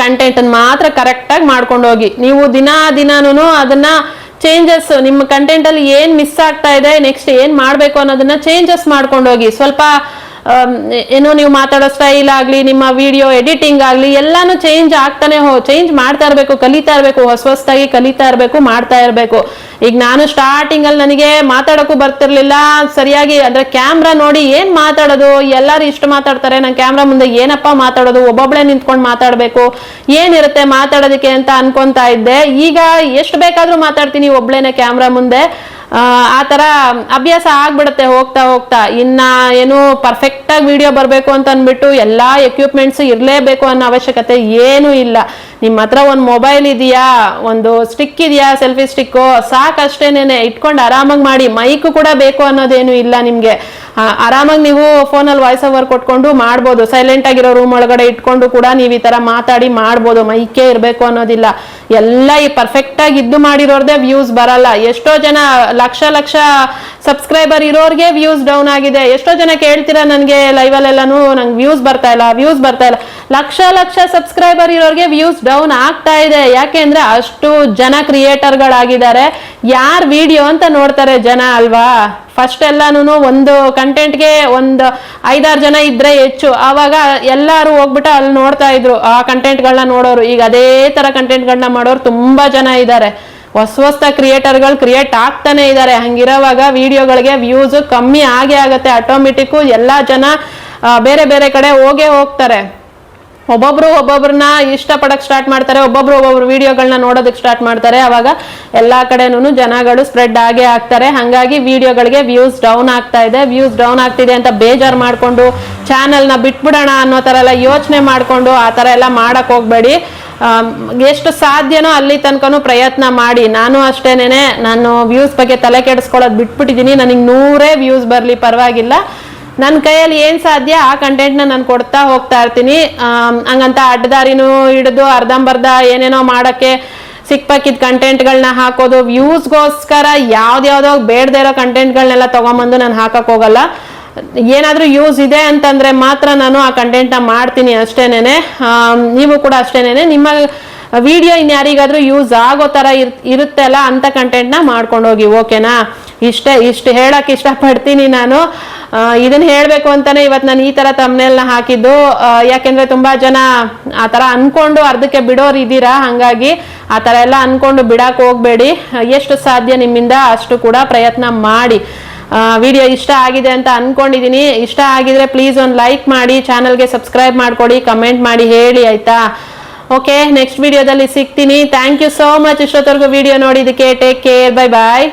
ಕಂಟೆಂಟ್ ಮಾತ್ರ ಕರೆಕ್ಟಾಗಿ ಮಾಡ್ಕೊಂಡು ಹೋಗಿ. ನೀವು ದಿನಾನು ಅದನ್ನ ಚೇಂಜಸ್, ನಿಮ್ಮ ಕಂಟೆಂಟ್ ಅಲ್ಲಿ ಏನ್ ಮಿಸ್ ಆಗ್ತಾ ಇದೆ, ನೆಕ್ಸ್ಟ್ ಏನ್ ಮಾಡ್ಬೇಕು ಅನ್ನೋದನ್ನ ಚೇಂಜಸ್ ಮಾಡ್ಕೊಂಡು ಹೋಗಿ. ಸ್ವಲ್ಪ ಏನೋ ನೀವು ಮಾತಾಡೋ ಸ್ಟೈಲ್ ಆಗ್ಲಿ, ನಿಮ್ಮ ವಿಡಿಯೋ ಎಡಿಟಿಂಗ್ ಆಗ್ಲಿ, ಎಲ್ಲಾನು ಚೇಂಜ್ ಆಗ್ತಾನೆ ಚೇಂಜ್ ಮಾಡ್ತಾ ಇರ್ಬೇಕು, ಕಲಿತಾ ಇರ್ಬೇಕು, ಹೊಸದಾಗಿ ಕಲಿತಾ ಇರ್ಬೇಕು, ಮಾಡ್ತಾ ಇರ್ಬೇಕು. ಈಗ ನಾನು ಸ್ಟಾರ್ಟಿಂಗ್ ಅಲ್ಲಿ ನನಗೆ ಮಾತಾಡೋಕ್ಕೂ ಬರ್ತಿರ್ಲಿಲ್ಲ ಸರಿಯಾಗಿ, ಅಂದ್ರೆ ಕ್ಯಾಮ್ರಾ ನೋಡಿ ಏನ್ ಮಾತಾಡೋದು, ಎಲ್ಲರೂ ಇಷ್ಟು ಮಾತಾಡ್ತಾರೆ, ನಾನು ಕ್ಯಾಮ್ರಾ ಮುಂದೆ ಏನಪ್ಪಾ ಮಾತಾಡೋದು, ಒಬ್ಬೊಬ್ಳೆ ನಿಂತ್ಕೊಂಡು ಮಾತಾಡ್ಬೇಕು, ಏನಿರುತ್ತೆ ಮಾತಾಡೋದಕ್ಕೆ ಅಂತ ಅನ್ಕೊಂತಾ ಇದ್ದೆ. ಈಗ ಎಷ್ಟು ಬೇಕಾದ್ರೂ ಮಾತಾಡ್ತೀನಿ ಒಬ್ಳೇನೆ ಕ್ಯಾಮ್ರಾ ಮುಂದೆ. ಆ ತರ ಅಭ್ಯಾಸ ಆಗ್ಬಿಡುತ್ತೆ ಹೋಗ್ತಾ. ಇನ್ನ ಏನು ಪರ್ಫೆಕ್ಟ್ ಆಗಿ ವಿಡಿಯೋ ಬರ್ಬೇಕು ಅಂತ ಅಂದ್ಬಿಟ್ಟು ಎಲ್ಲಾ ಎಕ್ವಿಪ್ಮೆಂಟ್ಸ್ ಇರ್ಲೇಬೇಕು ಅನ್ನೋ ಅವಶ್ಯಕತೆ ಏನೂ ಇಲ್ಲ. ನಿಮ್ಮ ಹತ್ರ ಒಂದು ಮೊಬೈಲ್ ಇದೆಯಾ, ಒಂದು ಸ್ಟಿಕ್ ಇದೆಯಾ, ಸೆಲ್ಫಿ ಸ್ಟಿಕ್, ಸಾಕಷ್ಟೇನೇನೆ ಇಟ್ಕೊಂಡು ಆರಾಮಾಗಿ ಮಾಡಿ. ಮೈಕ್ ಕೂಡ ಬೇಕು ಅನ್ನೋದೇನು ಇಲ್ಲ ನಿಮ್ಗೆ. ಆರಾಮಾಗಿ ನೀವು ಫೋನಲ್ಲಿ ವಾಯ್ಸ್ ಓವರ್ ಕೊಟ್ಕೊಂಡು ಮಾಡ್ಬೋದು. ಸೈಲೆಂಟ್ ಆಗಿರೋ ರೂಮ್ ಒಳಗಡೆ ಇಟ್ಕೊಂಡು ಕೂಡ ನೀವು ಈ ತರ ಮಾತಾಡಿ ಮಾಡ್ಬೋದು. ಮೈಕೇ ಇರ್ಬೇಕು ಅನ್ನೋದಿಲ್ಲ. ಎಲ್ಲ ಈ ಪರ್ಫೆಕ್ಟ್ ಆಗಿ ಇದ್ದು ಮಾಡಿರೋರ್ದೇ ವ್ಯೂಸ್ ಬರಲ್ಲ. ಎಷ್ಟೋ ಜನ ಲಕ್ಷ ಸಬ್ಸ್ಕ್ರೈಬರ್ ಇರೋರ್ಗೆ ವ್ಯೂಸ್ ಡೌನ್ ಆಗಿದೆ. ಎಷ್ಟೋ ಜನ ಕೇಳ್ತೀರಾ ನನಗೆ ಲೈವಲ್ಲೆಲ್ಲಾನು, ನಂಗೆ ವ್ಯೂಸ್ ಬರ್ತಾ ಇಲ್ಲ. ಲಕ್ಷ ಸಬ್ಸ್ಕ್ರೈಬರ್ ಇರೋರ್ಗೆ ವ್ಯೂಸ್ ಡೌನ್ ಆಗ್ತಾ ಇದೆ. ಯಾಕೆ ಅಂದ್ರೆ ಅಷ್ಟು ಜನ ಕ್ರಿಯೇಟರ್ಗಳಾಗಿದ್ದಾರೆ. ಯಾರ್ ವಿಡಿಯೋ ಅಂತ ನೋಡ್ತಾರೆ ಜನ ಅಲ್ವಾ. ಫಸ್ಟ್ ಎಲ್ಲಾನು ಒಂದು ಕಂಟೆಂಟ್ಗೆ ಒಂದು 5-6 ಜನ ಇದ್ರೆ ಹೆಚ್ಚು. ಆವಾಗ ಎಲ್ಲಾರು ಹೋಗ್ಬಿಟ್ಟು ಅಲ್ಲಿ ನೋಡ್ತಾ ಇದ್ರು ಆ ಕಂಟೆಂಟ್ಗಳನ್ನ ನೋಡೋರು. ಈಗ ಅದೇ ತರ ಕಂಟೆಂಟ್ಗಳನ್ನ ಮಾಡೋರು ತುಂಬಾ ಜನ ಇದ್ದಾರೆ. ಹೊಸ ಕ್ರಿಯೇಟರ್ಗಳು ಕ್ರಿಯೇಟ್ ಆಗ್ತಾನೆ ಇದ್ದಾರೆ. ಹಂಗಿರೋವಾಗ ವಿಡಿಯೋಗಳಿಗೆ ವ್ಯೂಸ್ ಕಮ್ಮಿ ಆಗೇ ಆಗತ್ತೆ. ಆಟೋಮೆಟಿಕ್ ಎಲ್ಲಾ ಜನ ಬೇರೆ ಬೇರೆ ಕಡೆ ಹೋಗ್ತಾರೆ. ಒಬ್ಬೊಬ್ರನ್ನ ಇಷ್ಟಪಡಕ್ ಸ್ಟಾರ್ಟ್ ಮಾಡ್ತಾರೆ, ಒಬ್ಬೊಬ್ರು ವಿಡಿಯೋಗಳನ್ನ ನೋಡೋದಕ್ಕೆ ಸ್ಟಾರ್ಟ್ ಮಾಡ್ತಾರೆ. ಅವಾಗ ಎಲ್ಲಾ ಕಡೆನೂ ಜನಗಳು ಸ್ಪ್ರೆಡ್ ಆಗೇ ಆಗ್ತಾರೆ. ಹಂಗಾಗಿ ವಿಡಿಯೋಗಳಿಗೆ ವ್ಯೂಸ್ ಡೌನ್ ಆಗ್ತಾ ಇದೆ. ವ್ಯೂಸ್ ಡೌನ್ ಆಗ್ತಿದೆ ಅಂತ ಬೇಜಾರು ಮಾಡ್ಕೊಂಡು ಚಾನೆಲ್ನ ಬಿಟ್ಬಿಡೋಣ ಅನ್ನೋ ತರ ಎಲ್ಲ ಯೋಚನೆ ಮಾಡ್ಕೊಂಡು ಆ ತರ ಎಲ್ಲ ಮಾಡಕ್ ಹೋಗ್ಬೇಡಿ. ಎಷ್ಟು ಸಾಧ್ಯನೋ ಅಲ್ಲಿ ತನಕನೂ ಪ್ರಯತ್ನ ಮಾಡಿ. ನಾನು ಅಷ್ಟೇನೆ, ನಾನು ವ್ಯೂಸ್ ಬಗ್ಗೆ ತಲೆ ಕೆಡಿಸ್ಕೊಳ್ಳೋದು ಬಿಟ್ಬಿಟ್ಟಿದೀನಿ. ನನಗೆ 100 ವ್ಯೂಸ್ ಬರ್ಲಿ ಪರವಾಗಿಲ್ಲ, ನನ್ನ ಕೈಯಲ್ಲಿ ಏನ್ ಸಾಧ್ಯ ಆ ಕಂಟೆಂಟ್ನ ನಾನು ಕೊಡ್ತಾ ಹೋಗ್ತಾ ಇರ್ತೀನಿ. ಹಂಗಂತ ಅಡ್ಡದಾರಿನೂ ಹಿಡಿದು ಅರ್ಧಂಬರ್ಧ ಏನೇನೋ ಮಾಡಕ್ಕೆ ಸಿಕ್ಪಕ್ಕಿದ್ ಕಂಟೆಂಟ್ಗಳನ್ನ ಹಾಕೋದು, ವ್ಯೂಸ್ಗೋಸ್ಕರ ಯಾವ್ದ್ಯಾವ್ದೋ ಬೇಡದೇ ಇರೋ ಕಂಟೆಂಟ್ಗಳನ್ನೆಲ್ಲ ತಗೊಂಬಂದು ನಾನು ಹಾಕಕ್ ಹೋಗಲ್ಲ. ಏನಾದ್ರೂ ಯೂಸ್ ಇದೆ ಅಂತಂದ್ರೆ ಮಾತ್ರ ನಾನು ಆ ಕಂಟೆಂಟ್ನ ಮಾಡ್ತೀನಿ ಅಷ್ಟೇನೆ. ನೀವು ಕೂಡ ಅಷ್ಟೇನೆ, ನಿಮ್ಮ ವಿಡಿಯೋ ಇನ್ಯಾರಿಗಾದ್ರೂ ಯೂಸ್ ಆಗೋ ತರ ಇರುತ್ತೆ ಅಲ್ಲ ಅಂತ ಕಂಟೆಂಟ್ನ ಮಾಡ್ಕೊಂಡು ಹೋಗಿ, ಓಕೆನಾ? ಇಷ್ಟು ಹೇಳಕ್ ಇಷ್ಟಪಡ್ತೀನಿ ನಾನು. ಇದನ್ನ ಹೇಳ್ಬೇಕು ಅಂತಾನೆ ಇವತ್ತು ನಾನು ಈ ತರ ತಮ್ನೇಲ್ನ ಹಾಕಿದ್ದು. ಯಾಕೆಂದ್ರೆ ತುಂಬಾ ಜನ ಆ ತರ ಅನ್ಕೊಂಡು ಅರ್ಧಕ್ಕೆ ಬಿಡೋರು ಇದ್ದೀರಾ. ಹಂಗಾಗಿ ಆ ತರ ಎಲ್ಲ ಅನ್ಕೊಂಡು ಬಿಡಕ್ ಹೋಗ್ಬೇಡಿ. ಎಷ್ಟು ಸಾಧ್ಯ ನಿಮ್ಮಿಂದ ಅಷ್ಟು ಕೂಡ ಪ್ರಯತ್ನ ಮಾಡಿ. ವಿಡಿಯೋ ಇಷ್ಟ ಆಗಿದೆ ಅಂತ ಅನ್ಕೊಂಡಿದೀನಿ. ಇಷ್ಟ ಆಗಿದ್ರೆ ಪ್ಲೀಸ್ ಒಂದು ಲೈಕ್ ಮಾಡಿ, ಚಾನಲ್ಗೆ ಸಬ್ಸ್ಕ್ರೈಬ್ ಮಾಡ್ಕೊಡಿ, ಕಮೆಂಟ್ ಮಾಡಿ ಹೇಳಿ, ಆಯ್ತಾ? ಓಕೆ, ನೆಕ್ಸ್ಟ್ ವಿಡಿಯೋದಲ್ಲಿ ಸಿಗ್ತೀನಿ. ಥ್ಯಾಂಕ್ ಯು ಸೋ ಮಚ್ ಇಷ್ಟೊತ್ತವರೆಗೂ ವಿಡಿಯೋ ನೋಡಿದಕ್ಕೆ. ಟೇಕ್ ಕೇರ್, ಬೈ ಬಾಯ್.